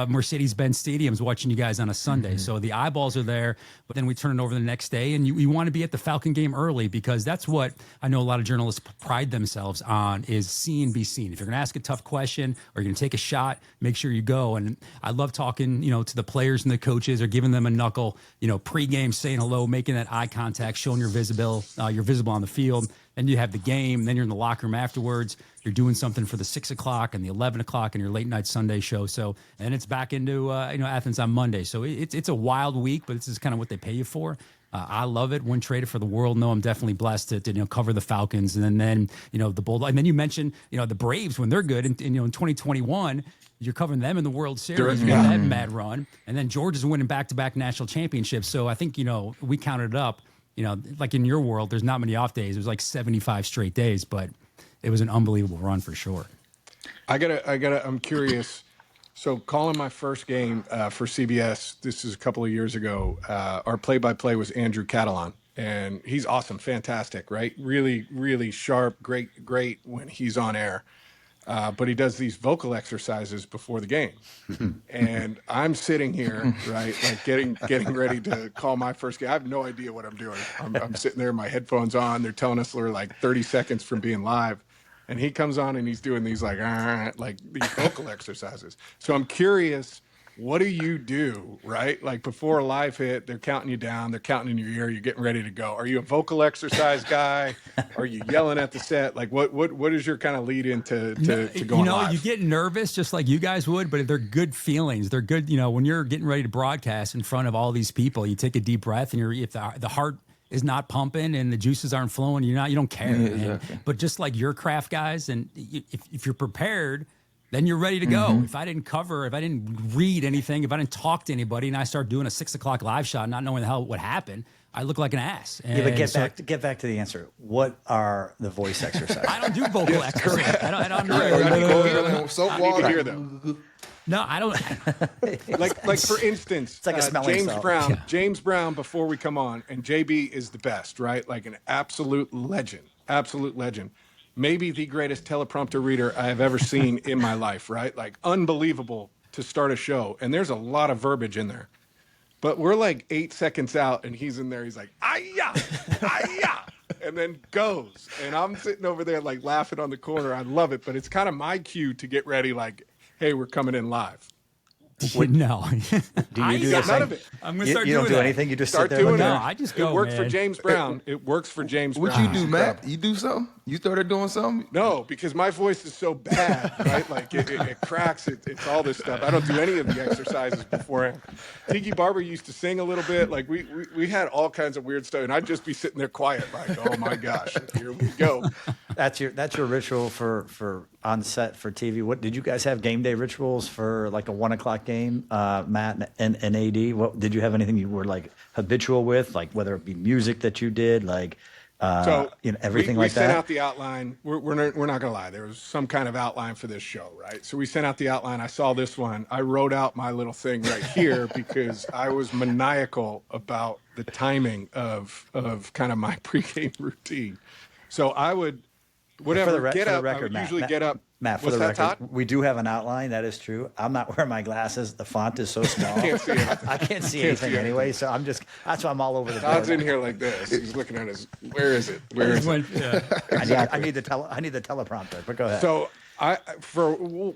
Mercedes-Benz stadiums watching you guys on a Sunday. So the eyeballs are there, but then we turn it over the next day, and you want to be at the Falcon game early because that's what I know a lot of journalists pride themselves on is see and be seen. If you're going to ask a tough question or you're going to take a shot, make sure you go. And I love talking, to the players and the coaches or giving them a knuckle, pregame, saying hello, making that eye contact, showing you're visible on the field. Then you have the game. Then you're in the locker room afterwards. You're doing something for the 6 o'clock and the 11 o'clock and your late night Sunday show. So, and it's back into Athens on Monday. So it's a wild week, but this is kind of what they pay you for. I love it. Wouldn't trade it for the world. No, I'm definitely blessed to cover the Falcons and then the Bulldogs. And then you mentioned the Braves when they're good. And in 2021, you're covering them in the World Series. You got that mad run, and then Georgia's winning back-to-back national championships. So I think we counted it up. Like in your world, there's not many off days. It was like 75 straight days, but it was an unbelievable run for sure. I'm curious. So calling my first game for CBS, this is a couple of years ago, our play-by-play was Andrew Catalan, and he's awesome, fantastic, right? Really, really sharp, great when he's on air. But he does these vocal exercises before the game. And I'm sitting here, right, like getting ready to call my first game. I have no idea what I'm doing. I'm sitting there, my headphones on. They're telling us we're like 30 seconds from being live. And he comes on and he's doing these like these vocal exercises. So I'm curious, what do you do, right? Like before a live hit, they're counting you down, they're counting in your ear, you're getting ready to go. Are you a vocal exercise guy? Are you yelling at the set? Like what is your kind of lead into going live? You get nervous just like you guys would, but they're good feelings. They're good, when you're getting ready to broadcast in front of all these people, you take a deep breath and if the heart is not pumping and the juices aren't flowing, you don't care. Yeah, exactly. But just like your craft guys, and if you're prepared, then you're ready to go. If I didn't cover, if I didn't read anything, if I didn't talk to anybody, and I start doing a 6 o'clock live shot, not knowing the hell what happened, I look like an ass. Yeah, but get back to the answer. What are the voice exercises? I don't do vocal exercises. I don't know. I need to hear them. No, I don't. like for instance, it's like a smelling James salve. Brown. Yeah. James Brown. Before we come on, and JB is the best, right? Like an absolute legend. Maybe the greatest teleprompter reader I have ever seen in my life, right? Like unbelievable to start a show. And there's a lot of verbiage in there. But we're like 8 seconds out and he's in there. He's like, "Ay-ya, ay-ya," and then goes. And I'm sitting over there like laughing on the corner. I love it. But it's kind of my cue to get ready like, hey, we're coming in live. No. Do you do none of it. I'm going to start doing that. You don't do anything. You just Start sit there. doing No, that. I just go, It works man. for James Brown. It works for James What Brown. you do, Matt? You do something? You started doing something? No, because my voice is so bad, right? Like it cracks. It's all this stuff. I don't do any of the exercises beforehand. Tiki Barber used to sing a little bit. Like we had all kinds of weird stuff, and I'd just be sitting there quiet, like, oh my gosh, here we go. That's your ritual for on set for TV. What did you guys have game day rituals for like a 1 o'clock game, Matt and AD? What did you have anything you were like habitual with, like whether it be music that you did, like everything we like that? We sent out the outline. We're not gonna lie. There was some kind of outline for this show, right? So we sent out the outline. I saw this one. I wrote out my little thing right here because I was maniacal about the timing of kind of my pregame routine. So I would. Whatever, get up. I would usually get up. Matt, for the record, we do have an outline. That is true. I'm not wearing my glasses. The font is so small. I can't see anything. I can't see anything anyway. So that's why I'm all over the board. Todd's in here like this. He's looking at his. Where is it? Where is it? Yeah. I need the teleprompter. But go ahead. So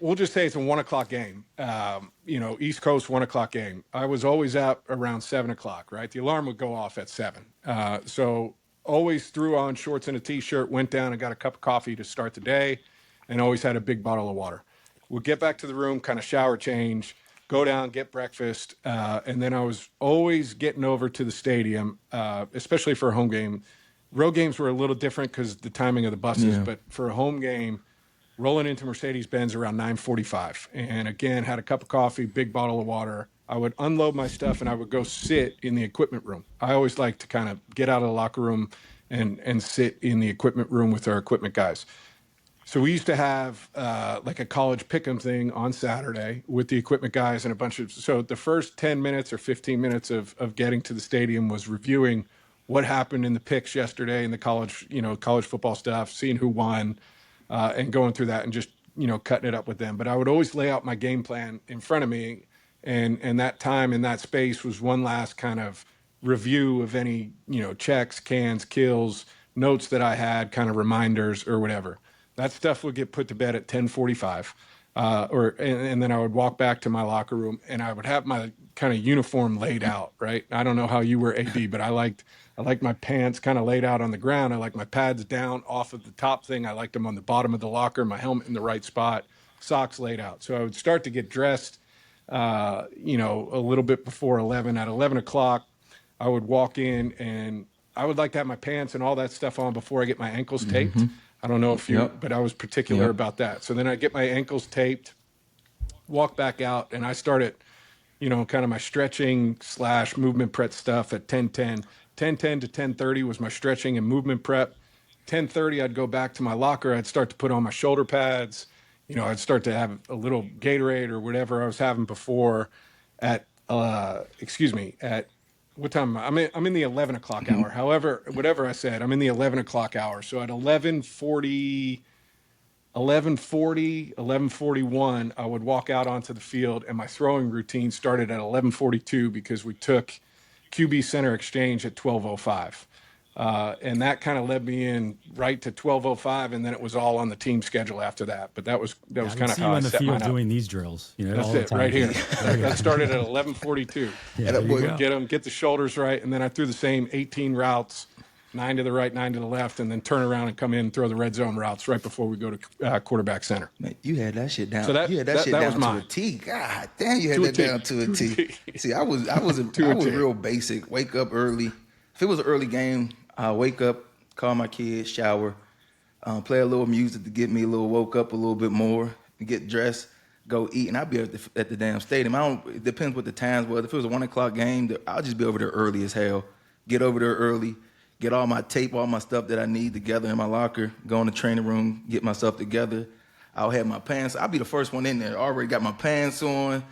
we'll just say it's a 1 o'clock game. East Coast 1 o'clock game. I was always up around 7 o'clock. Right, the alarm would go off at 7. So. Always threw on shorts and a T-shirt, went down and got a cup of coffee to start the day, and always had a big bottle of water. Would get back to the room, kind of shower change, go down, get breakfast, and then I was always getting over to the stadium, especially for a home game. Road games were a little different because the timing of the buses, but for a home game, rolling into Mercedes-Benz around 9:45. And again, had a cup of coffee, big bottle of water. I would unload my stuff and I would go sit in the equipment room. I always like to kind of get out of the locker room and sit in the equipment room with our equipment guys. So we used to have like a college pick'em thing on Saturday with the equipment guys and a bunch of. So the first 10 minutes or 15 minutes of getting to the stadium was reviewing what happened in the picks yesterday in the college football stuff, seeing who won, and going through that and just cutting it up with them. But I would always lay out my game plan in front of me. And that time in that space was one last kind of review of any, checks, cans, kills, notes that I had, kind of reminders or whatever. That stuff would get put to bed at 10:45. And then I would walk back to my locker room and I would have my kind of uniform laid out, right? I don't know how you were, AD, but I liked my pants kind of laid out on the ground. I liked my pads down off of the top thing. I liked them on the bottom of the locker, my helmet in the right spot, socks laid out. So I would start to get dressed a little bit before 11. At 11 o'clock, I would walk in and I would like to have my pants and all that stuff on before I get my ankles taped. I don't know if but I was particular about that. So then I get my ankles taped, walk back out, and I started, kind of my stretching / movement prep stuff at 10:10. 10:10 to 10:30 was my stretching and movement prep. 10:30, I'd go back to my locker. I'd start to put on my shoulder pads. I'd start to have a little Gatorade or whatever I was having before at what time? I'm in the 11 o'clock hour. However, whatever I said, I'm in the 11 o'clock hour. So at 11:41, I would walk out onto the field and my throwing routine started at 11:42 because we took QB center exchange at 12:05. And that kind of led me in right to 12:05, and then it was all on the team schedule after that. But that was kind of how I set mine up. Doing these drills, that's all it right here. That started at 11:42. Get the shoulders right, and then I threw the same 18 routes, 9 to the right, 9 to the left, and then turn around and come in and throw the red zone routes right before we go to quarterback center. Man, you had that shit down. So you had that shit down to a T. God damn, you had that down to a T. See, I was real basic. Wake up early. If it was an early game, I'll wake up, call my kids, shower, play a little music to get me woke up a little bit more, get dressed, go eat, and I'll be at the damn stadium. It depends what the times was. If it was a 1 o'clock game, I'll just be over there early as hell. Get over there early, get all my tape, all my stuff that I need together in my locker, go in the training room, get myself together. I'll have my pants. I'll be the first one in there. Already got my pants on,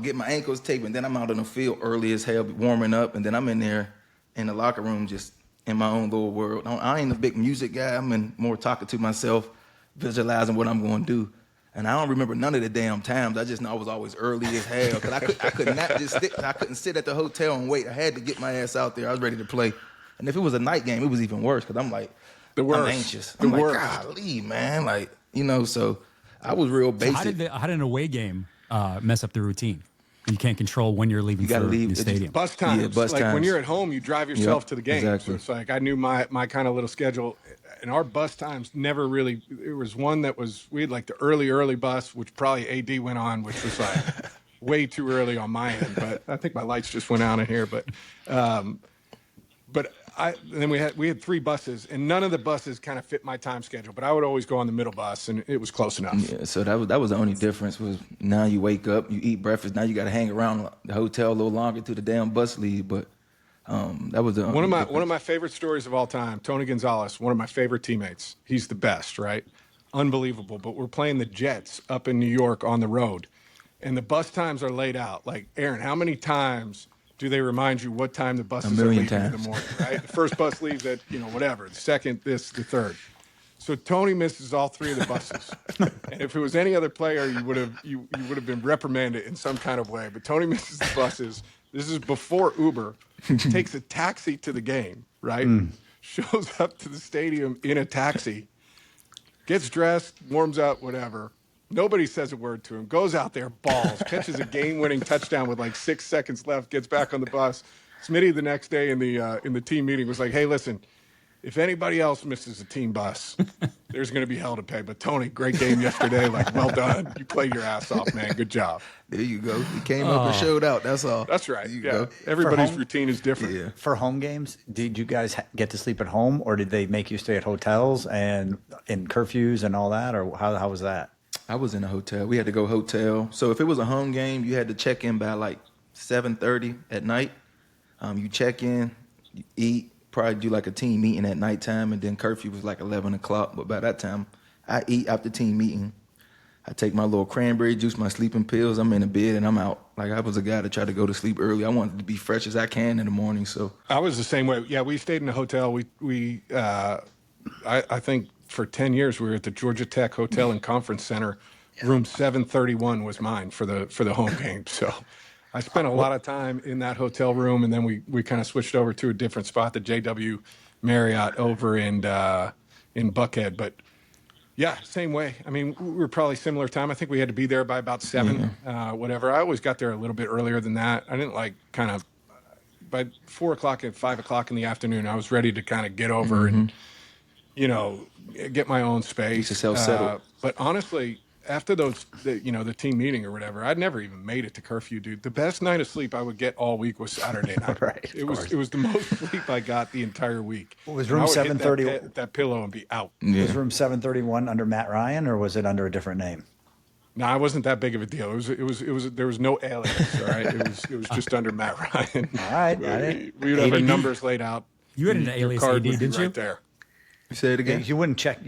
get my ankles taped, and then I'm out on the field early as hell, warming up, and then I'm in there in the locker room just in my own little world. I ain't a big music guy. I'm more talking to myself, visualizing what I'm going to do. And I don't remember none of the damn times. I just know I was always early as hell because I could not just I couldn't sit at the hotel and wait. I had to get my ass out there. I was ready to play. And if it was a night game, it was even worse because I'm like, I'm anxious. I'm like, golly, man. So I was real basic. So how did an away game mess up the routine? You can't control when you're leaving gotta for leave. the stadium. Bus times. Yeah, bus like when times. you're at home, you drive yourself to the game. exactly. So it's like I knew my kind of little schedule. And our bus times never really, there was one that was, we had like the early bus, which probably AD went on, which was like way too early on my end. But I think my lights just went out in here. But then we had 3 buses, and none of the buses kind of fit my time schedule. But I would always go on the middle bus, and it was close enough. Yeah, so that was the only difference. Was now you wake up, you eat breakfast. Now you got to hang around the hotel a little longer till the damn bus leave. But that was the One of my favorite stories of all time. Tony Gonzalez, one of my favorite teammates. He's the best, right? Unbelievable. But we're playing the Jets up in New York on the road, and the bus times are laid out. Like, Aaron, how many times do they remind you what time the buses are leaving in the morning, right? The first bus leaves at, whatever. The second, the third. So Tony misses all 3 of the buses. And if it was any other player, you would have been reprimanded in some kind of way. But Tony misses the buses. This is before Uber. Takes a taxi to the game, right? Shows up to the stadium in a taxi. Gets dressed, warms up, whatever. Nobody says a word to him. Goes out there, balls, catches a game-winning touchdown with like 6 seconds left. Gets back on the bus. Smitty the next day in the team meeting was like, "Hey, listen, if anybody else misses a team bus, there's going to be hell to pay. But Tony, great game yesterday. Like, well done. You played your ass off, man. Good job." There you go. You came up and showed out. That's all. That's right. There you Yeah. go. Everybody's home- routine is different. Yeah. For home games, did you guys get to sleep at home, or did they make you stay at hotels and in curfews and all that, or how was that? I was in a hotel. We had to go hotel. So if it was a home game, you had to check in by like 7:30 at night. You check in, you eat, probably do like a team meeting at nighttime, and then curfew was like 11 o'clock. But by that time, I eat after team meeting. I take my little cranberry juice, my sleeping pills. I'm in the bed and I'm out. Like, I was a guy that tried to go to sleep early. I wanted to be fresh as I can in the morning. So I was the same way. Yeah, we stayed in a hotel. I think for 10 years we were at the Georgia Tech Hotel and Conference Center. Room 731 was mine for the home game. So I spent a lot of time in that hotel room, and then we kind of switched over to a different spot, the JW Marriott over in Buckhead. But yeah, same way. I mean, we were probably similar time. I think we had to be there by about 7, whatever. I always got there a little bit earlier than that. I didn't like kind of by 4 o'clock and 5 o'clock in the afternoon. I was ready to kind of get over and get my own space. yourself settled. But honestly, after the team meeting or whatever, I'd never even made it to curfew, dude. The best night of sleep I would get all week was Saturday night. Right, It was the most sleep I got the entire week. What was And I room would hit 730? that pillow and be out. Was room 731 under Matt Ryan, or was it under a different name? No, I wasn't that big of a deal. It was there was no alias, all right? It was just under Matt Ryan. All right, We would have our ADD. numbers laid out. You had an Your alias card AD, would be didn't you? right there. you say it again? You wouldn't check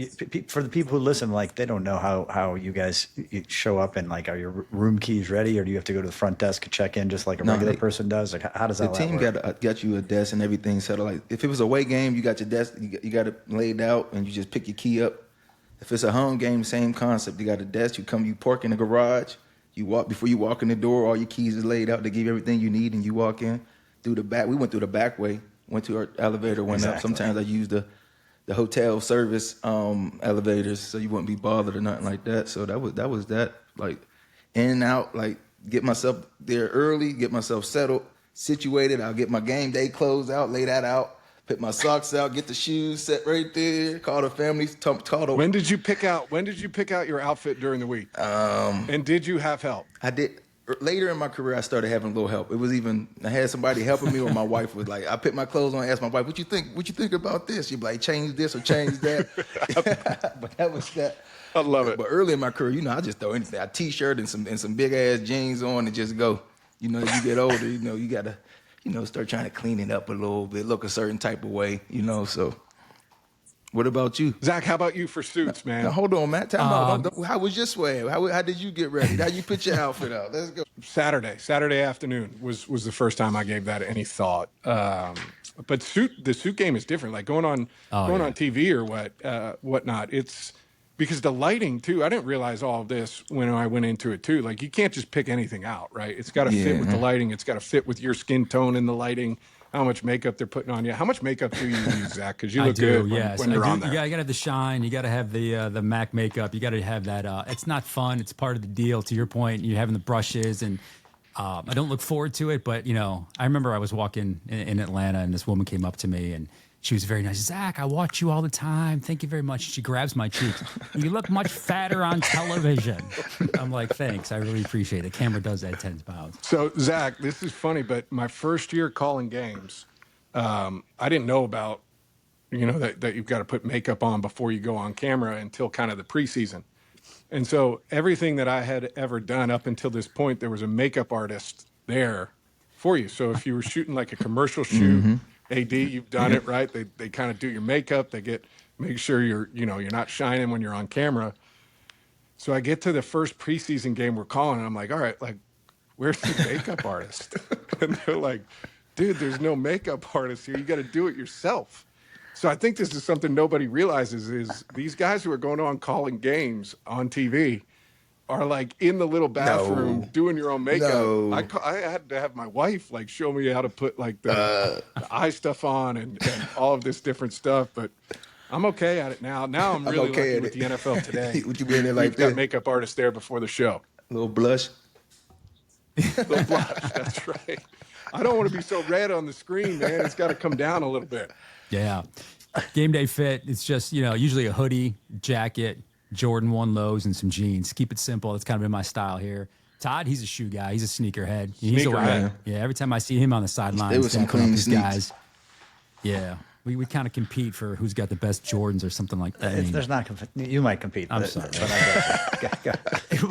for the people who listen. Like, they don't know how you guys show up, and like, are your room keys ready, or do you have to go to the front desk and check in just like a regular person does? Like, how does The that team work? got you a desk and everything settled. Like, if it was a away game, you got your desk, you got it laid out, and you just pick your key up. If it's a home game, same concept. You got a desk, you park in the garage, you walk before you walk in the door. All your keys is laid out. They give you everything you need, and you walk in through the back. We went through the back way. Went to our elevator, went up. Exactly. Sometimes I used the hotel service elevators, so you wouldn't be bothered or nothing like that. So that was that. Like, in and out. Like, get myself there early, get myself settled, situated. I'll get my game day clothes out, lay that out. Put my socks out, get the shoes set right there. Call the family. Call the. When did you pick out your outfit during the week? And did you have help? I did. Later in my career, I started having a little help. It was even I had somebody helping me, or my wife was like, I put my clothes on, asked my wife, "What you think? What you think about this?" She'd be like, "Change this or change that." But that was that. I love it. But early in my career, I just throw anything. A t-shirt and some big ass jeans on and just go. As you get older, you gotta. Start trying to clean it up a little bit, look a certain type of way, So, what about you? Zach, how about you for suits, man? Now, hold on, Matt. How was your swag? How did you get ready? How you put your outfit out? Let's go. Saturday afternoon was the first time I gave that any thought. But the suit game is different. Like going on TV or whatnot. It's because the lighting too. I didn't realize all of this when I went into it too. Like, you can't just pick anything out, right? It's got to fit with the lighting. It's got to fit with your skin tone and the lighting. How much makeup they're putting on you? How much makeup do you use, Zach? Because you look good when you're on there. You got to have the shine. You got to have the MAC makeup. You got to have that. It's not fun. It's part of the deal. To your point, you're having the brushes, and I don't look forward to it, but I remember I was walking in Atlanta and this woman came up to me and she was very nice. Zach, I watch you all the time. Thank you very much. She grabs my cheeks. You look much fatter on television. I'm like, thanks. I really appreciate it. The camera does add 10 pounds. So, Zach, this is funny, but my first year calling games, I didn't know about, that you've got to put makeup on before you go on camera until kind of the preseason. And so everything that I had ever done up until this point, there was a makeup artist there for you. So if you were shooting like a commercial shoot, AD, you've done it, right? They kind of do your makeup. They make sure you're not shining when you're on camera. So I get to the first preseason game we're calling, and I'm like, all right, like, where's the makeup artist? And they're like, dude, there's no makeup artist here. You got to do it yourself. So I think this is something nobody realizes is these guys who are going on calling games on TV are like in the little bathroom doing your own makeup. No. I had to have my wife like show me how to put like the eye stuff on and all of this different stuff. But I'm okay at it now. Now I'm really lucky with the NFL today. Would you be in there like We've got makeup artists there before the show. A little blush. Little blush, that's right. I don't want to be so red on the screen, man. It's got to come down a little bit. Yeah. Game day fit. It's just, usually a hoodie, jacket, Jordan 1 lows, and some jeans. Keep it simple. That's kind of been my style here. Todd, he's a shoe guy. He's a sneakerhead. He's a Sneakerhead. Yeah, every time I see him on the sidelines, There was some clean these sneaks. guys. Yeah. We kind of compete for who's got the best Jordans or something like that. There's not. You might compete. I'm but, sorry. but I get you.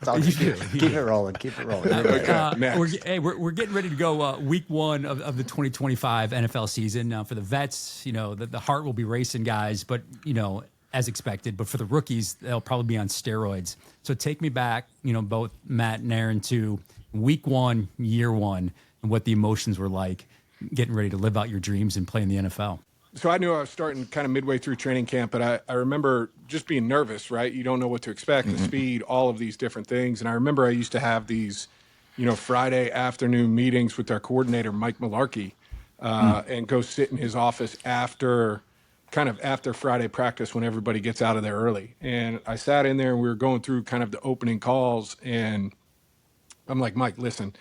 It's all good. Keep it rolling. Keep it rolling. Next. We're getting ready to go week 1 of the 2025 NFL season. Now, for the vets, the heart will be racing, guys, but, as expected. But for the rookies, they'll probably be on steroids. So take me back, both Matt and Aaron, to week 1, year 1, and what the emotions were like getting ready to live out your dreams and play in the NFL. So I knew I was starting kind of midway through training camp, but I remember just being nervous, right? You don't know what to expect, the speed, all of these different things. And I remember I used to have these, Friday afternoon meetings with our coordinator, Mike Malarkey, and go sit in his office after Friday practice when everybody gets out of there early. And I sat in there and we were going through kind of the opening calls. And I'm like, Mike, listen,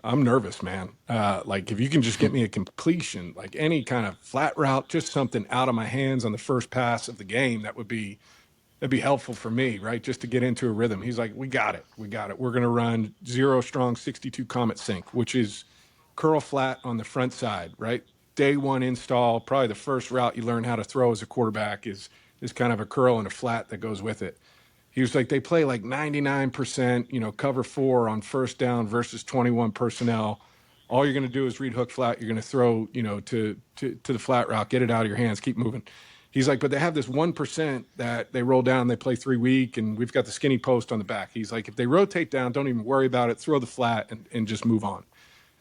I'm nervous, man. Like if you can just get me a completion, like any kind of flat route, just something out of my hands on the first pass of the game, that'd be helpful for me, right? Just to get into a rhythm. He's like, we got it. We're going to run 0 strong 62 Comet Sync, which is curl flat on the front side, right? Day 1 install, probably the first route you learn how to throw as a quarterback is kind of a curl and a flat that goes with it. He was like, they play like 99%, cover 4 on first down versus 21 personnel. All you're going to do is read hook flat. You're going to throw, to the flat route, get it out of your hands, keep moving. He's like, but they have this 1% that they roll down, they play 3 week, and we've got the skinny post on the back. He's like, if they rotate down, don't even worry about it. Throw the flat and just move on.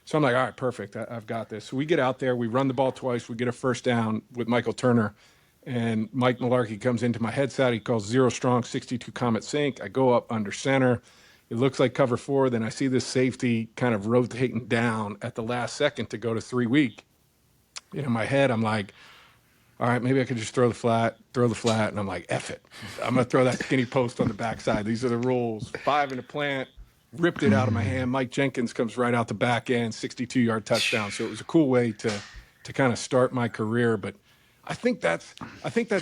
So I'm like, all right, perfect. I've got this. So we get out there, we run the ball twice, we get a first down with Michael Turner. And Mike Malarkey comes into my headset. He calls 0 strong 62 Comet Sync. I go up under center. It looks like cover 4. Then I see this safety kind of rotating down at the last second to go to 3 week. And in my head, I'm like, all right, maybe I could just throw the flat. And I'm like, F it. I'm going to throw that skinny post on the backside. These are the rules. 5 in the plant. Ripped it out of my hand. Mike Jenkins comes right out the back end, 62-yard touchdown. So it was a cool way to kind of start my career. But I think that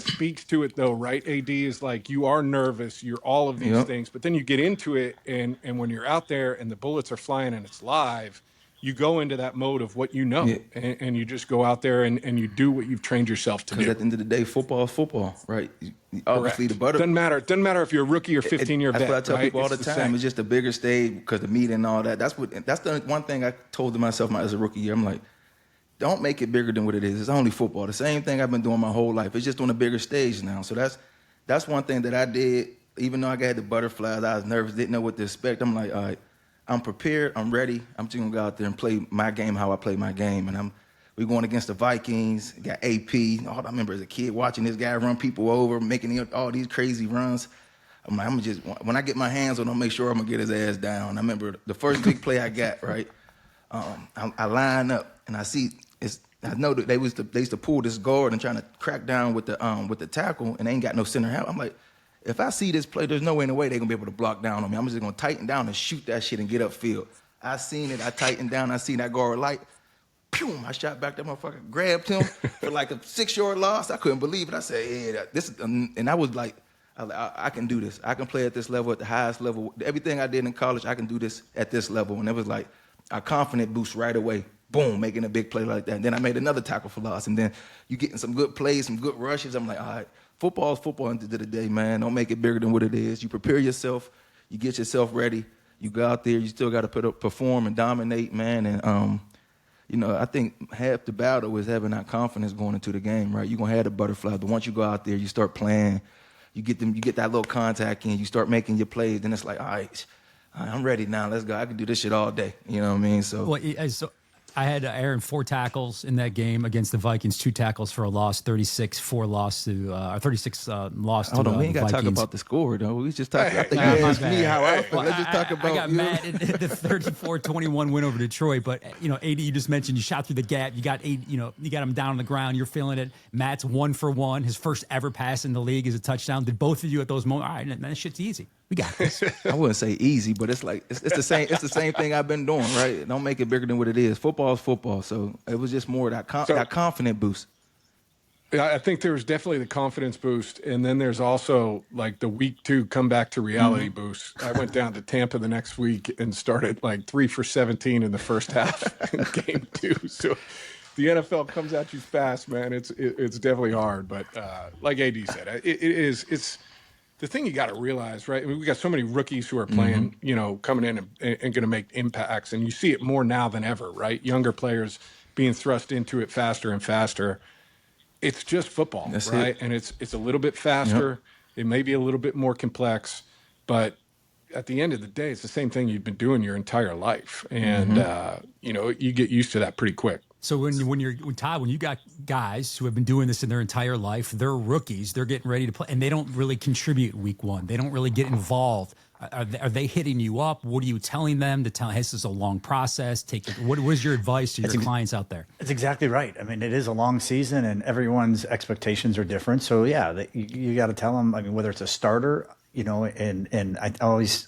speaks to it, though, right? AD is like, you are nervous, you're all of these things, but then you get into it, and when you're out there and the bullets are flying and it's live, you go into that mode of what and you just go out there and you do what you've trained yourself to do. Because at the end of the day, football is football, right? Obviously, Correct. Doesn't matter if you're a rookie or 15-year vet. That's what I tell right? people all the It's time. same. It's just a bigger stage because the media and all that. That's the one thing I told to myself as a rookie year. I'm like, don't make it bigger than what it is. It's only football. The same thing I've been doing my whole life. It's just on a bigger stage now. So that's one thing that I did. Even though I got the butterflies, I was nervous, didn't know what to expect. I'm like, all right, I'm prepared. I'm ready. I'm just gonna go out there and play my game how I play my game. And we're going against the Vikings. Got AP. All I remember as a kid watching this guy run people over, making all these crazy runs. I'm like, when I get my hands on him, make sure I'm gonna get his ass down. I remember the first big play I got, right? I line up and I see. I know that they used to pull this guard and trying to crack down with the tackle, and they ain't got no center help. I'm like, if I see this play, there's no way in the way they're going to be able to block down on me. I'm just going to tighten down and shoot that shit and get upfield. I seen it. I tightened down. I seen that guard light. Pew! I shot back that motherfucker, grabbed him for like a 6-yard loss. I couldn't believe it. I said, yeah, this is, and I was like, I can do this. I can play at this level, at the highest level. Everything I did in college, I can do this at this level. And it was like a confident boost right away. Boom, making a big play like that. And then I made another tackle for loss. And then you getting some good plays, some good rushes. I'm like, all right, football is football at the end of the day, man. Don't make it bigger than what it is. You prepare yourself. You get yourself ready. You go out there. You still got to perform and dominate, man. And, you know, I think half the battle is having that confidence going into the game, right? You're going to have the butterflies. But once you go out there, you start playing. You get that little contact in. You start making your plays. Then it's like, all right, I'm ready now. Let's go. I can do this shit all day. You know what I mean? So I had Aaron 4 tackles in that game against the Vikings, 2 tackles for a loss, 36-4 loss to, or 36 loss to hold on, we the ain't got to talk Vikings. about the score, though. We just talking. I think you asked me how I feel. Let's just talk about. I got mad at the 34-21 win over Detroit, but you know, AD, you just mentioned you shot through the gap. You got you got him down on the ground. You're feeling it. Matt's 1 for 1. His first ever pass in the league is a touchdown. Did both of you at those moments? All right, man, that shit's easy. We got this. I wouldn't say easy, but it's like it's the same. It's the same thing I've been doing, right? Don't make it bigger than what it is. Football is football, so it was just more that confident boost. Yeah, I think there was definitely the confidence boost, and then there's also like the week 2 come back to reality boost. I went down to Tampa the next week and started like 3 for 17 in the first half in game 2. So the NFL comes at you fast, man. It's definitely hard, but like AD said, it's the thing you got to realize, right? I mean, we got so many rookies who are playing, coming in and going to make impacts, and you see it more now than ever, right? Younger players being thrust into it faster and faster. It's just football, That's right? it. And it's a little bit faster. Yep. It may be a little bit more complex, but at the end of the day, it's the same thing you've been doing your entire life, and you get used to that pretty quick. So when you got guys who have been doing this in their entire life, they're rookies, they're getting ready to play, and they don't really contribute week 1. They don't really get involved. Are they hitting you up? What are you telling them to tell? Hey, this is a long process. What is your advice to your clients out there? That's exactly right. I mean, it is a long season, and everyone's expectations are different. So yeah, you got to tell them. I mean, whether it's a starter, and I always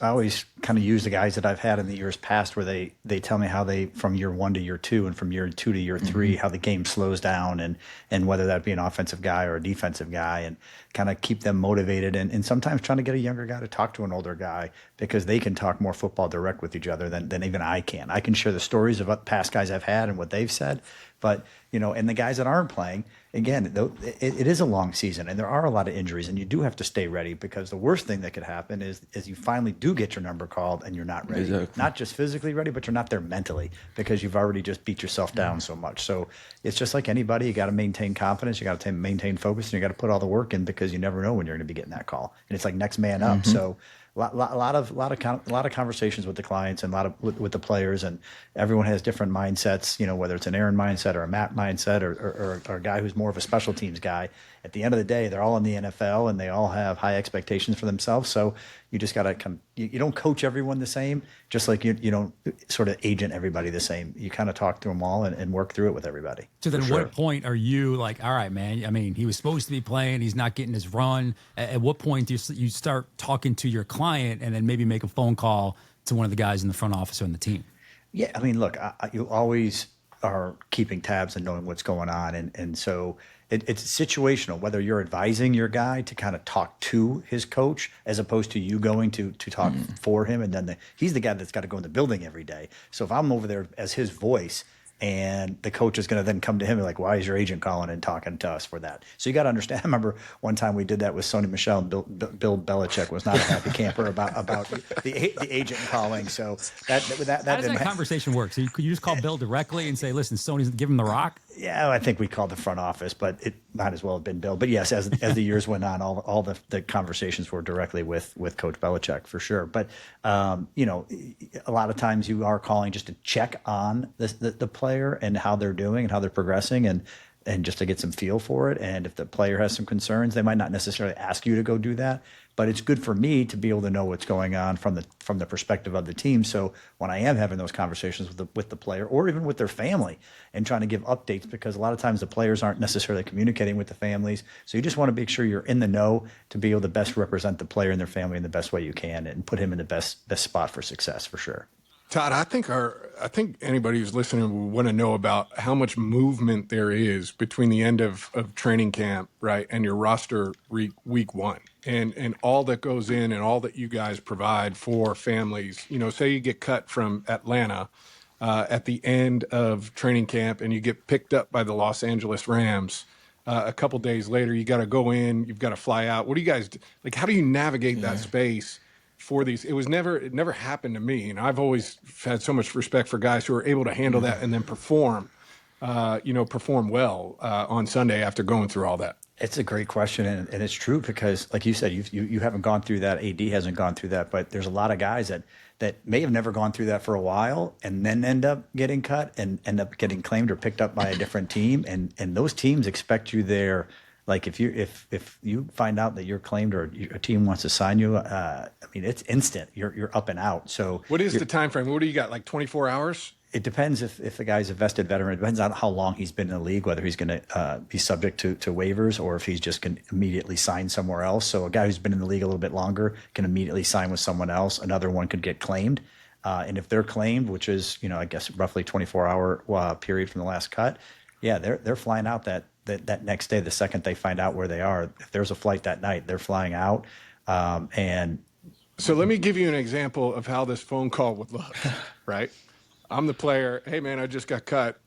kind of use the guys that I've had in the years past where they tell me how they, from year 1 to year 2 and from year 2 to year 3, how the game slows down and whether that be an offensive guy or a defensive guy, and kind of keep them motivated and sometimes trying to get a younger guy to talk to an older guy because they can talk more football direct with each other than even I can. I can share the stories of past guys I've had and what they've said, but and the guys that aren't playing, again, it is a long season and there are a lot of injuries and you do have to stay ready because the worst thing that could happen is you finally do get your number called and you're not ready. Exactly. Not just physically ready, but you're not there mentally because you've already just beat yourself down so much. So it's just like anybody, you got to maintain confidence, you got to maintain focus, and you got to put all the work in because you never know when you're going to be getting that call. And it's like next man up. So a lot of conversations with the clients and with the players, and everyone has different mindsets. Whether it's an Aaron mindset or a Matt mindset or a guy who's more of a special teams guy. At the end of the day, they're all in the NFL and they all have high expectations for themselves. So you just got to you don't coach everyone the same, just like you don't sort of agent everybody the same. You kind of talk to them all and work through it with everybody. So then what point are you like, all right, man, I mean, he was supposed to be playing, he's not getting his run. At what point do you start talking to your client and then maybe make a phone call to one of the guys in the front office or in the team? Yeah, I mean, look, you always are keeping tabs and knowing what's going on. And so it's situational, whether you're advising your guy to kind of talk to his coach as opposed to you going to talk for him. And then he's the guy that's got to go in the building every day. So if I'm over there as his voice, and the coach is going to then come to him and like, why is your agent calling and talking to us for that? So you got to understand. I remember one time we did that with Sony Michel, and Bill Belichick was not a happy camper about the agent calling. So that How does that conversation work? So could you just call Bill directly and say, listen, Sony's give him the rock? Yeah, I think we called the front office, but it might as well have been Bill. But yes, as the years went on, all the conversations were directly with Coach Belichick for sure. But a lot of times you are calling just to check on the player and how they're doing and how they're progressing. And and just to get some feel for it. And if the player has some concerns, they might not necessarily ask you to go do that, but it's good for me to be able to know what's going on from the perspective of the team. So when I am having those conversations with the player or even with their family and trying to give updates, because a lot of times the players aren't necessarily communicating with the families. So you just want to make sure you're in the know to be able to best represent the player and their family in the best way you can and put him in the best spot for success, for sure. Todd, I think anybody who's listening will want to know about how much movement there is between the end of training camp, right, and your roster week one, and all that goes in and all that you guys provide for families. You know, say you get cut from Atlanta at the end of training camp, and you get picked up by the Los Angeles Rams. A couple days later, you got to go in, you've got to fly out. What do you guys do? Like? How do you navigate that space? For these, it never happened to me, and I've always had so much respect for guys who are able to handle that and then perform well on Sunday after going through all that. It's a great question, and it's true because, like you said, you haven't gone through that. AD hasn't gone through that, but there's a lot of guys that may have never gone through that for a while and then end up getting cut and end up getting claimed or picked up by a different team, and those teams expect you there. Like if you find out that you're claimed or a team wants to sign you, I mean, it's instant. You're up and out. So what is the time frame? What do you got? Like 24 hours? It depends if the guy's a vested veteran. It depends on how long he's been in the league, whether he's going to be subject to waivers or if he's just going to immediately sign somewhere else. So a guy who's been in the league a little bit longer can immediately sign with someone else. Another one could get claimed. And if they're claimed, which is, I guess roughly 24-hour period from the last cut, yeah, they're flying out that next day, the second they find out where they are. If there's a flight that night, they're flying out. And so let me give you an example of how this phone call would look, right? I'm the player. Hey, man, I just got cut.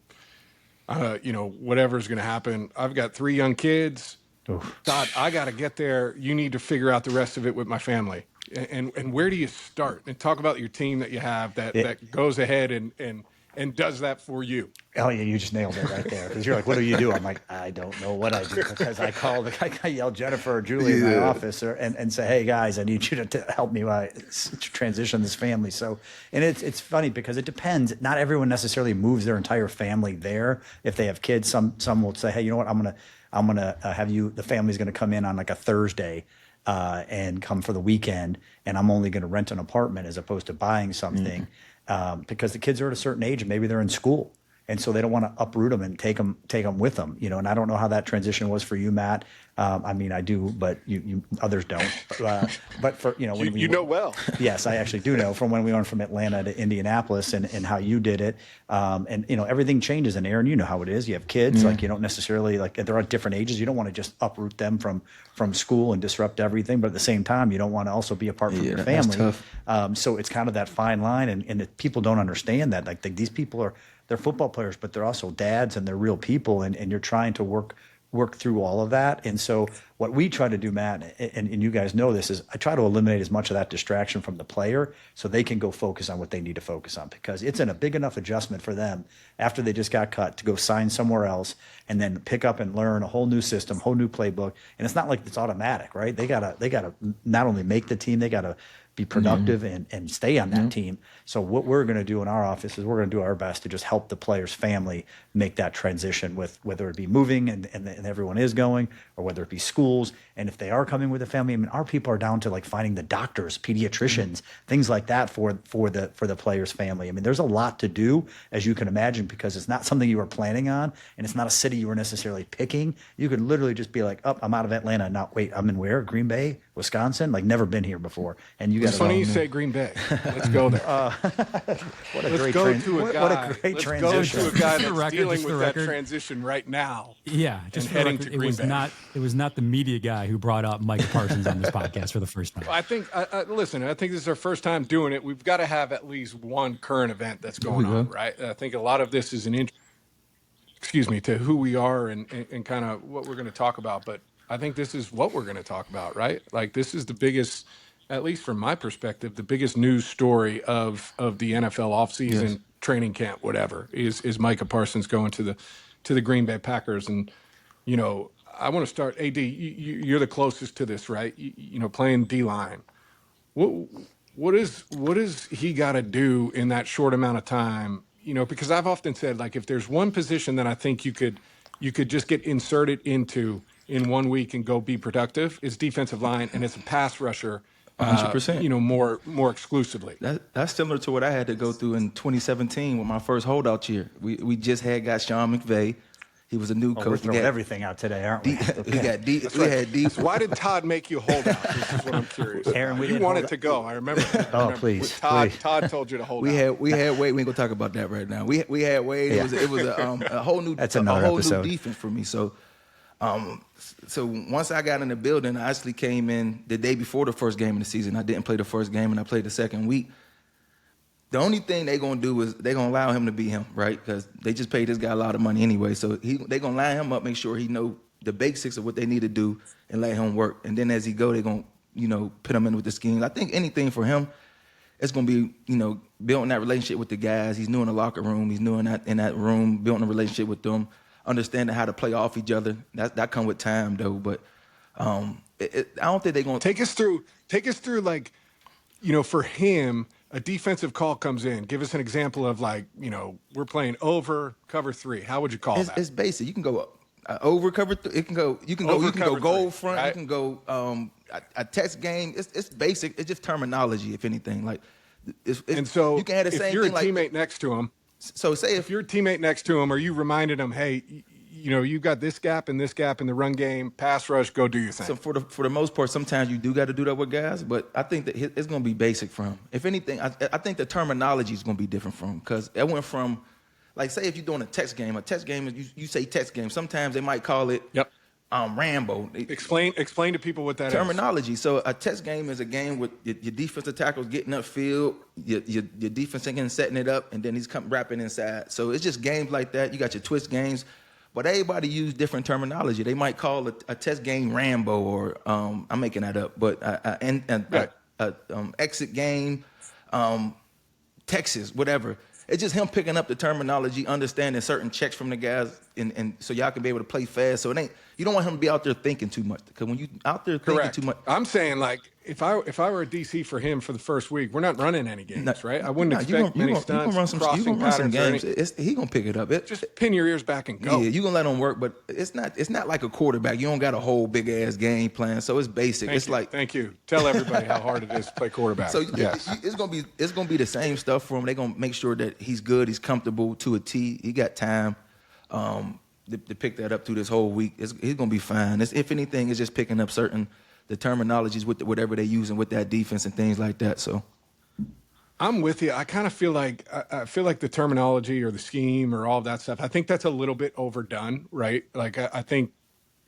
Whatever's going to happen. I've got 3 young kids. Oof. Todd, I got to get there. You need to figure out the rest of it with my family. And where do you start? And talk about your team that you have that goes ahead and does that for you. Oh, yeah, you just nailed it right there. Because you're like, what do you do? I'm like, I don't know what I do. Because I yell Jennifer or Julie in my office and say, hey, guys, I need you to help me transition this family. So, and it's funny because it depends. Not everyone necessarily moves their entire family there. If they have kids, some will say, hey, you know what, I'm gonna have you, the family's going to come in on like a Thursday and come for the weekend. And I'm only going to rent an apartment as opposed to buying something. Because the kids are at a certain age and maybe they're in school. And so they don't want to uproot them and take them with them, and I don't know how that transition was for you, Matt. I mean, I do, but you others don't. But for, when you know well. Yes, I actually do know from when we went from Atlanta to Indianapolis and how you did it. And everything changes. And Aaron, you know how it is. You have kids, like you don't necessarily they're at different ages. You don't want to just uproot them from school and disrupt everything. But at the same time, you don't want to also be apart from your family. That's tough. So it's kind of that fine line. And people don't understand that. These people they're football players, but they're also dads and they're real people. And you're trying to work through all of that. And so what we try to do, Matt, and you guys know this, is I try to eliminate as much of that distraction from the player so they can go focus on what they need to focus on, because it's a big enough adjustment for them after they just got cut to go sign somewhere else and then pick up and learn a whole new system, whole new playbook. And it's not like it's automatic, right? They gotta not only make the team, they gotta be productive and stay on that team. So what we're going to do in our office is we're going to do our best to just help the player's family make that transition, with whether it be moving and everyone is going, or whether it be schools. And if they are coming with a family, I mean, our people are down to finding the doctors, pediatricians, things like that for the player's family. I mean, there's a lot to do, as you can imagine, because it's not something you were planning on, and it's not a city you were necessarily picking. You could literally just be like, oh, I'm out of Atlanta. Not wait, I'm in where? Green Bay, Wisconsin? Never been here before. And you got It's funny you say Green Bay. Let's go there. What a Let's great go to a guy. What a great Let's transition. go to a guy that's record, dealing just with the that record. transition right now. Yeah, just And for the heading record, to Green Bay. it was not the media guy who brought up Micah Parsons on this podcast for the first time. I think, listen, I think this is our first time doing it. We've got to have at least one current event that's going on, right? I think a lot of this is to who we are and kind of what we're going to talk about. But I think this is what we're going to talk about, right? This is the biggest, at least from my perspective, the biggest news story of the NFL offseason, training camp, whatever, is Micah Parsons going to the Green Bay Packers. And, I want to start, AD, you're the closest to this, right? Playing D-line. What is he got to do in that short amount of time? Because I've often said, if there's one position that I think you could you could just get inserted into in 1 week and go be productive is defensive line, and it's a pass rusher. 100%. More exclusively. That's similar to what I had to go through in 2017 with my first holdout year. We just got Sean McVay. He was a new We're coach. throwing everything out today, aren't we? So why did Todd make you hold out? This is what I'm curious. Aaron, you wanted to go. I remember. Please. Todd told you to hold out. We had Wade. We ain't gonna talk about that right now. We had Wade. Yeah. It was a whole new new defense for me. So once I got in the building, I actually came in the day before the first game of the season. I didn't play the first game, and I played the second week. The only thing they're going to do is they're going to allow him to be him, right? Because they just paid this guy a lot of money anyway. So they're going to line him up, make sure he know the basics of what they need to do and let him work. And then as he go, they're going to, put him in with the schemes. I think anything for him, it's going to be, building that relationship with the guys. He's new in the locker room. He's new in that room, building a relationship with them, understanding how to play off each other. That come with time, though. But I don't think they're going to take us through like, for him, a defensive call comes in. Give us an example of we're playing over cover 3. How would you call that? It's basic. You can go over cover 3. You can go goal front. Right? You can go a text game. It's basic. It's just terminology, if anything. And so you can have the same if you're thing, a teammate next to him. So say if you're a teammate next to him, are you reminding him, hey, you've got this gap and this gap in the run game, pass rush, go do your thing. So for the most part, sometimes you do got to do that with guys, but I think that it's going to be basic for him. If anything, I think the terminology is going to be different for him because it went from, say if you're doing a text game is you say text game. Sometimes they might call it Rambo. Explain to people what that terminology. So a test game is a game with your defensive tackles getting upfield, your defense again setting it up, and then he's wrapping inside. So it's just games like that. You got your twist games. But everybody use different terminology. They might call a test game Rambo or I'm making that up, but exit game, Texas, whatever. It's just him picking up the terminology, understanding certain checks from the guys, and so y'all can be able to play fast. So you don't want him to be out there thinking too much because when you out there thinking too much, I'm saying if I were a DC for him for the first week, we're not running any games, right? I wouldn't expect many stunts, crossing patterns. Games. He gonna pick it up. Just pin your ears back and go. Yeah, you gonna let him work, but it's not like a quarterback. You don't got a whole big ass game plan, so it's basic. Thank you. Tell everybody how hard it is to play quarterback. So yes, it's gonna be the same stuff for him. They're gonna make sure that he's good, he's comfortable to a T. He got time to pick that up through this whole week. He's gonna be fine. If anything, it's just picking up the terminologies with whatever they're using with that defense and things like that. So I'm with you. I kind of feel like the terminology or the scheme or all of that stuff, I think that's a little bit overdone, right? I think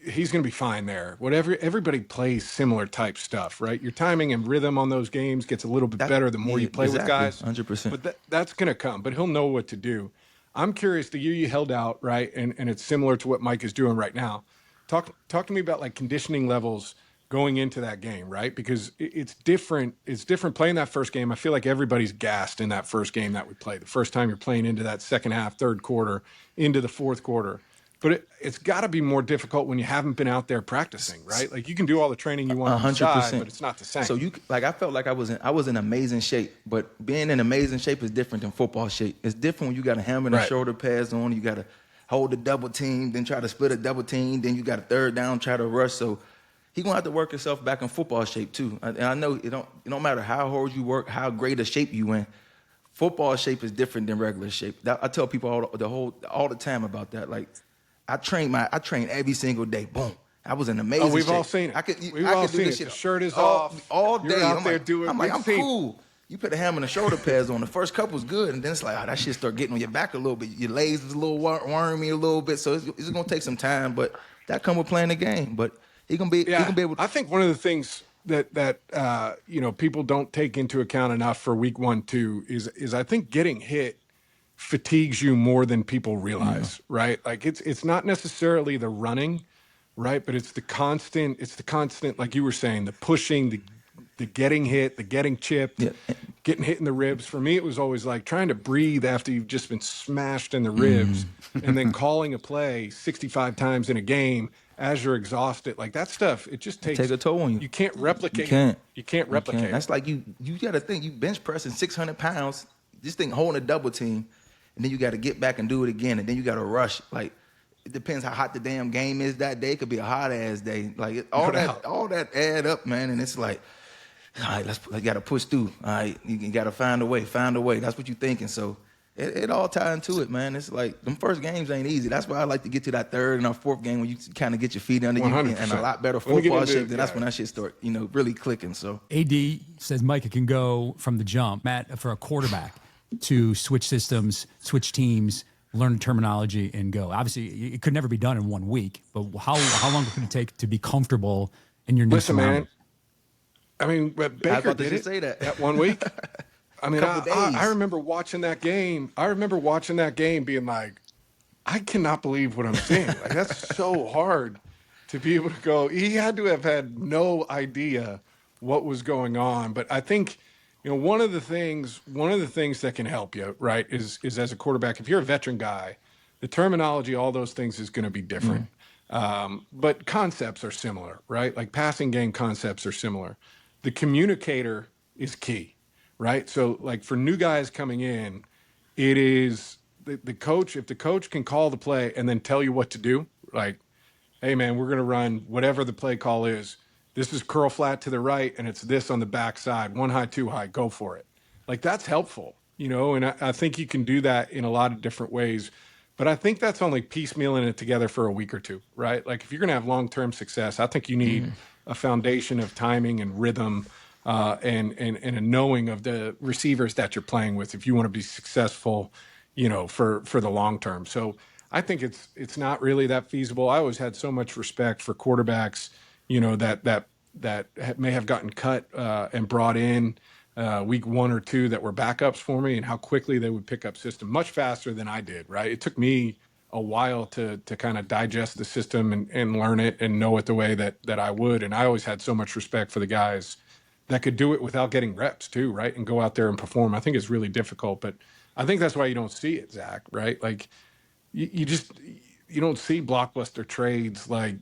he's going to be fine there. Everybody plays similar type stuff, right? Your timing and rhythm on those games gets a little bit better the more you play with guys. 100%. But that's going to come. But he'll know what to do. I'm curious, the year you held out, right? And it's similar to what Mike is doing right now. Talk to me about conditioning levels going into that game, right? Because it's different. It's different playing that first game. I feel like everybody's gassed in that first game that we play. The first time you're playing into that second half, third quarter, into the fourth quarter. But it's got to be more difficult when you haven't been out there practicing, right? You can do all the training you want 100%, but it's not the same. So I felt like I was in amazing shape, but being in amazing shape is different than football shape. It's different when you got a helmet and shoulder pads on, you got to hold the double team, then try to split a double team, then you got a third down, try to rush. So he's gonna have to work himself back in football shape too. And I know it don't matter how hard you work, how great a shape you in. Football shape is different than regular shape. I tell people all the time about that. I train every single day. Boom. I was in amazing shape. We've all seen it. We've all seen it. The shirt is off. All day. You're out there doing. I'm cool. You put the helmet and the shoulder pads on. The first couple was good, and then it's that shit start getting on your back a little bit. Your legs is a little wormy a little bit, so it's gonna take some time. But that come with playing the game. But he gonna be able. I think one of the things that people don't take into account enough for week 1, 2 is I think getting hit fatigues you more than people realize, right? It's not necessarily the running, right? But it's the constant, like you were saying, the pushing, the getting hit, the getting chipped, getting hit in the ribs. For me, it was always trying to breathe after you've just been smashed in the ribs and then calling a play 65 times in a game as you're exhausted. That stuff, it just takes a toll on you. You can't replicate. You can't replicate. That's you got to think, you bench pressing 600 pounds, this thing holding a double team, and then you got to get back and do it again, and then you got to rush. it depends how hot the damn game is that day. It could be a hot ass day. Like all that add up, man. And it's like, all right, let's got to push through. All right, you got to find a way. That's what you're thinking. So it all ties into it, man. It's like them first games ain't easy. That's why I like to get to that third and our fourth game when you kind of get your feet under you 100%. and a lot better football shape. Then that's when that shit start, really clicking. So AD says Micah can go from the jump, Matt, for a quarterback to switch systems, switch teams, learn terminology, and go. Obviously, it could never be done in 1 week, but how long could it take to be comfortable in your new surroundings? Man. I mean, but Baker did it that 1 week. I mean, I remember watching that game. Being like, I cannot believe what I'm seeing. Like, that's so hard to be able to go. He had to have had no idea what was going on. But I think, one of the things that can help you, right, is as a quarterback, if you're a veteran guy, the terminology, all those things is going to be different. But concepts are similar, right? Like passing game concepts are similar. The communicator is key, right? So like for new guys coming in, it is the coach. If the coach can call the play and then tell you what to do, like, hey man, we're going to run whatever the play call is. This is curl flat to the right and it's this on the backside, 1 high, 2 high, go for it. Like that's helpful, and I think you can do that in a lot of different ways. But I think that's only piecemealing it together for a week or two, right? Like if you're going to have long-term success, I think you need a foundation of timing and rhythm and a knowing of the receivers that you're playing with if you want to be successful, for the long term. So I think it's not really that feasible. I always had so much respect for quarterbacks, that may have gotten cut and brought in week 1 or 2 that were backups for me, and how quickly they would pick up system much faster than I did, right? It took me a while to kind of digest the system and learn it and know it the way that I would. And I always had so much respect for the guys that could do it without getting reps too, right? And go out there and perform. I think it's really difficult, but I think that's why you don't see it, Zach, right? Like you don't see blockbuster trades like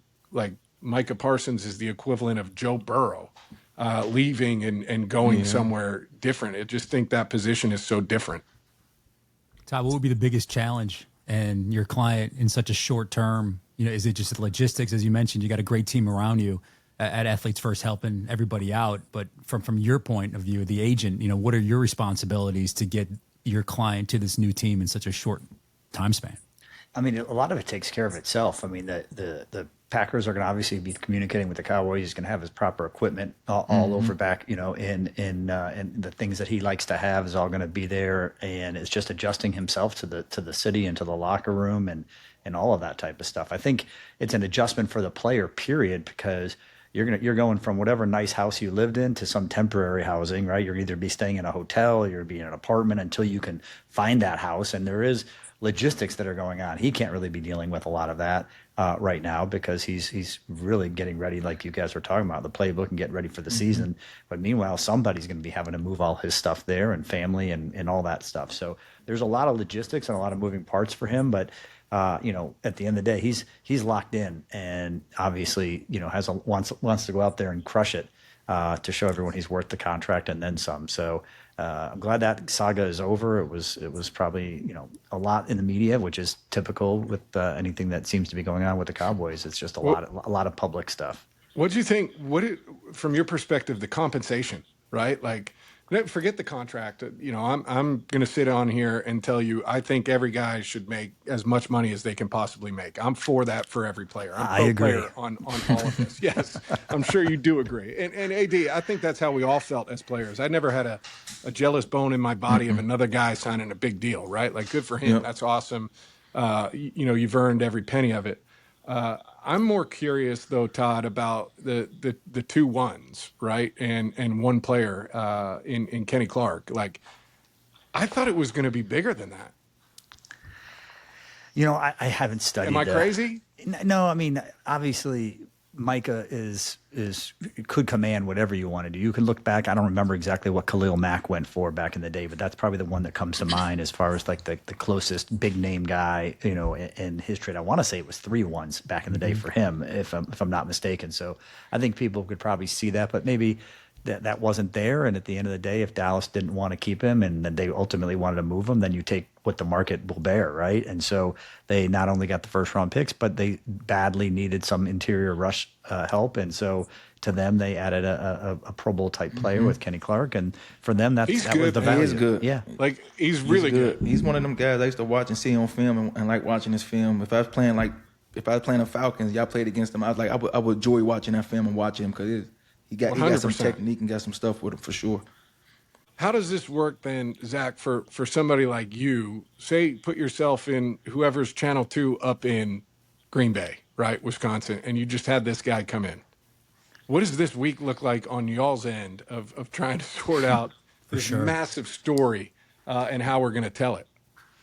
Micah Parsons is the equivalent of Joe Burrow leaving and going somewhere different. I just think that position is so different. Todd, what would be the biggest challenge and your client in such a short term? Is it just the logistics? As you mentioned, you got a great team around you at Athletes First helping everybody out. But from your point of view, the agent, what are your responsibilities to get your client to this new team in such a short time span? I mean, a lot of it takes care of itself. I mean, the Packers are going to obviously be communicating with the Cowboys. He's going to have his proper equipment all over back, and the things that he likes to have is all going to be there. And it's just adjusting himself to the city and to the locker room and all of that type of stuff. I think it's an adjustment for the player, period, because you're going from whatever nice house you lived in to some temporary housing, right? You're either be staying in a hotel or you're be in an apartment until you can find that house. And there is logistics that are going on. He can't really be dealing with a lot of that right now because he's really getting ready, like you guys were talking about, the playbook and getting ready for the season. But meanwhile, somebody's going to be having to move all his stuff there and family and all that stuff. So there's a lot of logistics and a lot of moving parts for him. But at the end of the day, he's locked in and obviously wants to go out there and crush it to show everyone he's worth the contract and then some. So I'm glad that saga is over. It was probably a lot in the media, which is typical with anything that seems to be going on with the Cowboys. It's just a lot of public stuff. What do you think? From your perspective, the compensation, right? Like, forget the contract. I'm going to sit on here and tell you I think every guy should make as much money as they can possibly make. I'm for that for every player. I agree player on all of this. Yes, I'm sure you do agree. And AD, I think that's how we all felt as players. I never had a jealous bone in my body of another guy signing a big deal, right? Like, good for him. Yep. That's awesome. You've earned every penny of it. I'm more curious though, Todd, about the 2 ones, right? And one player in Kenny Clark. Like, I thought it was going to be bigger than that. I haven't studied. Am I crazy? No, I mean, obviously Micah could command whatever you want to do. You can look back. I don't remember exactly what Khalil Mack went for back in the day, but that's probably the one that comes to mind as far as like the closest big name guy, in his trade. I want to say it was 3 ones back in the day for him, if I'm not mistaken. So I think people could probably see that, but maybe that wasn't there. And at the end of the day, if Dallas didn't want to keep him and then they ultimately wanted to move him, then you take what the market will bear, right? And so they not only got the first round picks, but they badly needed some interior rush help. And so to them, they added a Pro Bowl type player with Kenny Clark. And for them, that was the value. He is good. Yeah. Like, he's really good. He's one of them guys I used to watch and see on film and like watching his film. If I was playing the Falcons, y'all played against him, I would enjoy watching that film and watching him because he got some technique and got some stuff with him for sure. How does this work then, Zach, for somebody like you? Say, put yourself in whoever's Channel 2 up in Green Bay, right, Wisconsin, and you just had this guy come in. What does this week look like on y'all's end of trying to sort out this massive story and how we're going to tell it?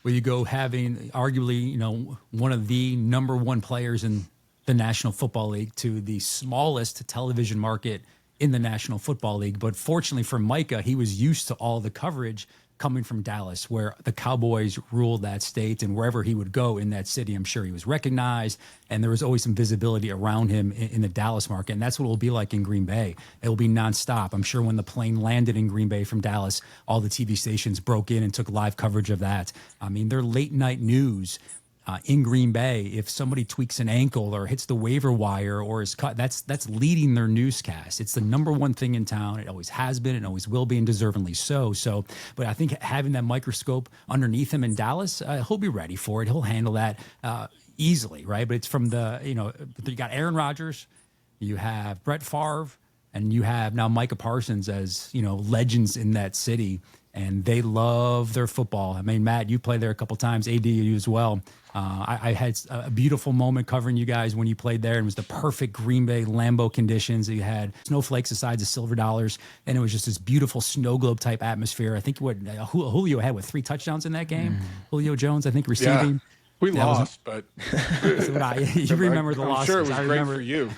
Well, you go having arguably, one of the number one players in the National Football League to the smallest television market in the National Football League. But fortunately for Micah, he was used to all the coverage coming from Dallas, where the Cowboys ruled that state, and wherever he would go in that city, I'm sure he was recognized, and there was always some visibility around him in the Dallas market. And that's what it'll be like in Green Bay. It'll be nonstop. I'm sure when the plane landed in Green Bay from Dallas, all the TV stations broke in and took live coverage of that. I mean, they're late night news. In Green Bay, if somebody tweaks an ankle or hits the waiver wire or is cut, that's leading their newscast. It's the number one thing in town. It always has been and always will be, and deservingly so. But I think having that microscope underneath him in Dallas, he'll be ready for it. He'll handle that easily, right? But it's from you got Aaron Rodgers, you have Brett Favre, and you have now Micah Parsons as, legends in that city. And they love their football. I mean, Matt, you played there a couple times, AD, you as well. I had a beautiful moment covering you guys when you played there. And it was the perfect Green Bay Lambeau conditions. You had snowflakes the size of silver dollars, and it was just this beautiful snow globe type atmosphere. I think Julio had 3 touchdowns in that game. Julio Jones, I think, receiving. Yeah. We lost, but you remember the losses. I'm sure it was I great remember. for you.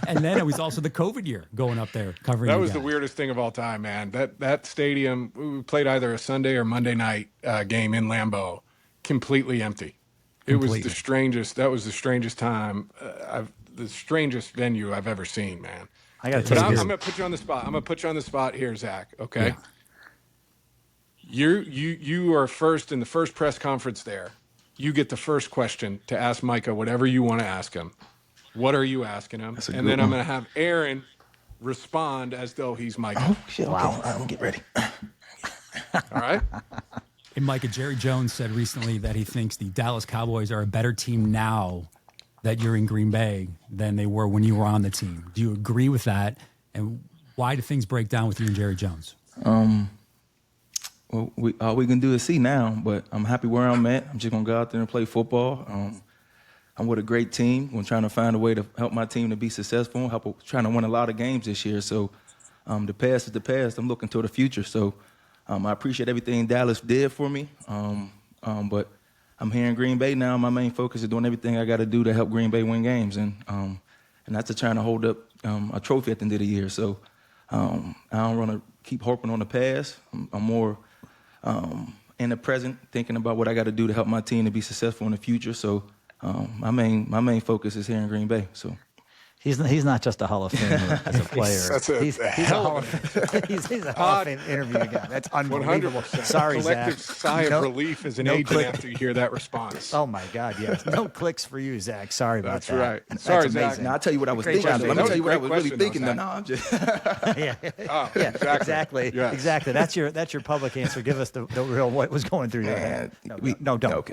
And then it was also the COVID year going up there covering. That was the weirdest thing of all time, man. That stadium, we played either a Sunday or Monday night game in Lambeau, completely empty. It was the strangest. That was the strangest time. The strangest venue I've ever seen, man. I got to tell you, I'm going to put you on the spot. I'm going to put you on the spot here, Zach. Okay. Yeah. You are first in the first press conference there. You get the first question to ask Micah whatever you want to ask him. What are you asking him? And then I'm going to have Aaron respond as though he's Micah. Oh, shit. Wow. Okay. I'm going to get ready. All right. And Micah, Jerry Jones said recently that he thinks the Dallas Cowboys are a better team now that you're in Green Bay than they were when you were on the team. Do you agree with that? And why do things break down with you and Jerry Jones? Well, all we can do is see now, but I'm happy where I'm at. I'm just going to go out there and play football. I'm with a great team. I'm trying to find a way to help my team to be successful, trying to win a lot of games this year. So the past is the past. I'm looking to the future. So I appreciate everything Dallas did for me. But I'm here in Green Bay now. My main focus is doing everything I got to do to help Green Bay win games. And that's to trying to hold up a trophy at the end of the year. So I don't want to keep harping on the past. I'm more in the present, thinking about what I got to do to help my team to be successful in the future. So my main focus is here in Green Bay. So he's not just a Hall of Famer as a player. He's a Hall of Fame interview guy. That's unbelievable. 100%. Sorry, Collective Zach. sigh of relief as an agent after you hear that response. Oh my God, yes. No clicks for you, Zach. Sorry about That's that. right. That's Sorry, amazing. Zach. now I'll tell you what I was Great thinking. job, Let me Dave. tell you what I Great was really question, thinking. though, No, I'm just. Yeah. Oh, Yeah, exactly. Yes. exactly. That's your public answer. Give us the real what was going through your head. Don't.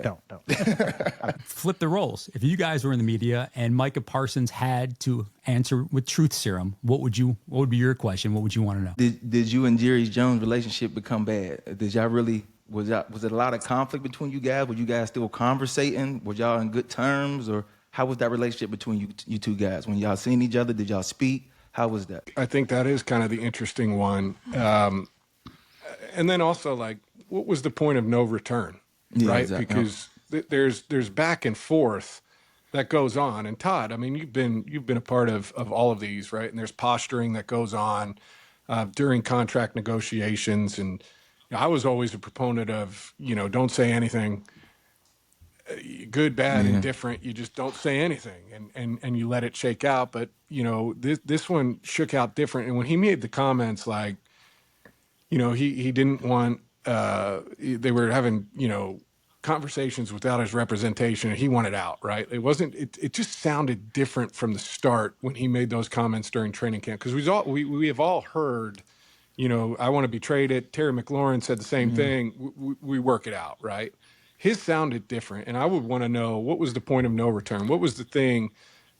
Flip the roles. If you guys were in the media and Micah Parsons had to answer with truth serum, what would be your question? What would you want to know? Did you and Jerry Jones' relationship become bad? Did y'all really? Was it a lot of conflict between you guys? Were you guys still conversating? Were y'all in good terms, or how was that relationship between you two guys? When y'all seen each other, did y'all speak? How was that? I think that is kind of the interesting one. And then also, like, what was the point of no return, right? Exactly. Because there's back and forth that goes on. And Todd, I mean, you've been a part of all of these, right? And there's posturing that goes on during contract negotiations. And I was always a proponent of, don't say anything good, bad, and different. You just don't say anything, and you let it shake out. But this one shook out different. And when he made the comments, like, he didn't want. They were having conversations without his representation, and he wanted out. Right? It wasn't. It just sounded different from the start when he made those comments during training camp, because we have all heard. I want to be traded. Terry McLaurin said the same thing. We work it out, right? His sounded different, and I would want to know, what was the point of no return? What was the thing,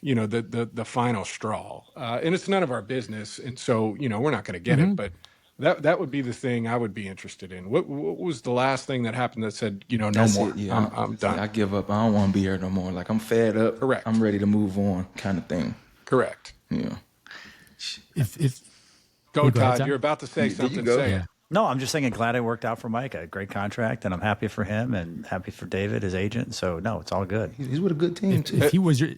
the final straw? And it's none of our business, and so we're not going to get it. But that would be the thing I would be interested in. What was the last thing that happened that said, no That's more? it, yeah. I'm done. I give up. I don't want to be here no more. Like, I'm fed up. Correct. I'm ready to move on, kind of thing. Correct. Yeah. If Go, go ahead, Todd. Tom. You're about to say Did you something. go? Say Yeah. it. No, I'm just saying, glad it worked out for Micah. Great contract, and I'm happy for him and happy for David, his agent. So no, it's all good. He's with a good team, too. if he was your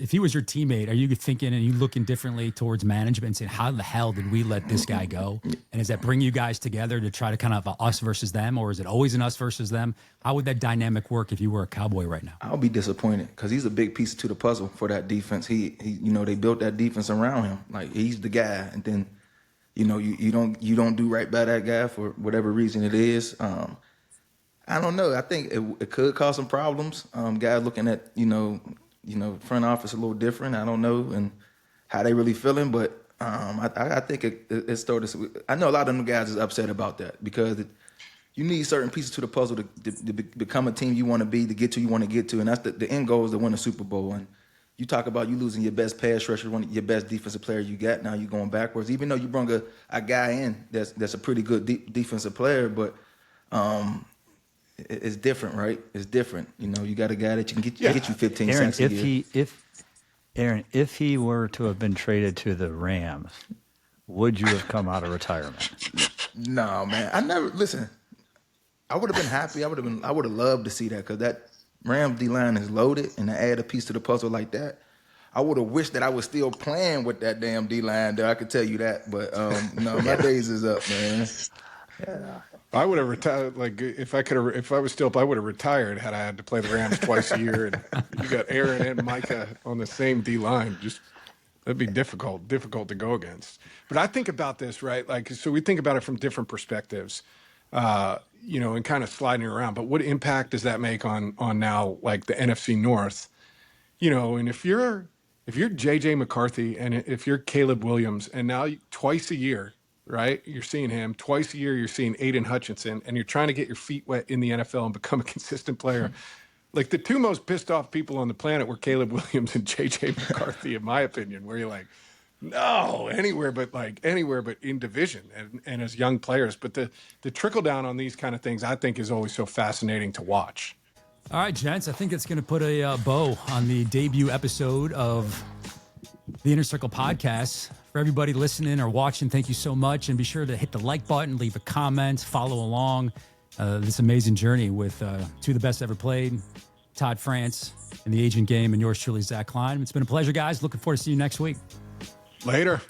teammate, are you thinking and you looking differently towards management and saying, how the hell did we let this guy go? And does that bring you guys together to try to kind of us versus them, or is it always an us versus them? How would that dynamic work if you were a Cowboy right now? I'll be disappointed because he's a big piece to the puzzle for that defense. He they built that defense around him. Like, he's the guy, and then you don't do right by that guy for whatever reason it is. I don't know. I think it could cause some problems. Guys looking at front office a little different. I don't know and how they really feeling, but I think it started. I know a lot of them guys is upset about that because you need certain pieces to the puzzle to become a team you want to be, to get to you want to get to, and that's the end goal is to win a Super Bowl. And you talk about you losing your best pass rusher, one of your best defensive player you got. Now you're going backwards, even though you brought a guy in that's a pretty good defensive player, but it's different, right? It's different. You got a guy that can get you 15 Aaron, sacks a year. if he were to have been traded to the Rams, would you have come out of retirement? No, man. I never listen. I would have been happy. I would have loved to see that because that Rams D-line is loaded, and to add a piece to the puzzle like that, I would have wished that I was still playing with that damn D-line there. I could tell you that, but no, my days is up, man. Yeah. I would have retired. Like, if I was still up, I would have retired had I had to play the Rams twice a year. And you got Aaron and Micah on the same D line. That'd be difficult to go against. But I think about this, right? Like, so we think about it from different perspectives, and kind of sliding around. But what impact does that make on now, like, the NFC North? And if you're JJ McCarthy and if you're Caleb Williams, and now twice a year, right? You're seeing him twice a year. You're seeing Aiden Hutchinson, and you're trying to get your feet wet in the NFL and become a consistent player. Like, the two most pissed off people on the planet were Caleb Williams and JJ McCarthy, in my opinion, where you're like, no, anywhere but in division and as young players. But the trickle down on these kind of things, I think, is always so fascinating to watch. All right, gents, I think it's going to put a bow on the debut episode of the Inner Circle podcast. For everybody listening or watching, thank you so much. And be sure to hit the like button, leave a comment, follow along this amazing journey with two of the best ever played, Todd France in the agent game, and yours truly, Zach Klein. It's been a pleasure, guys. Looking forward to seeing you next week. Later.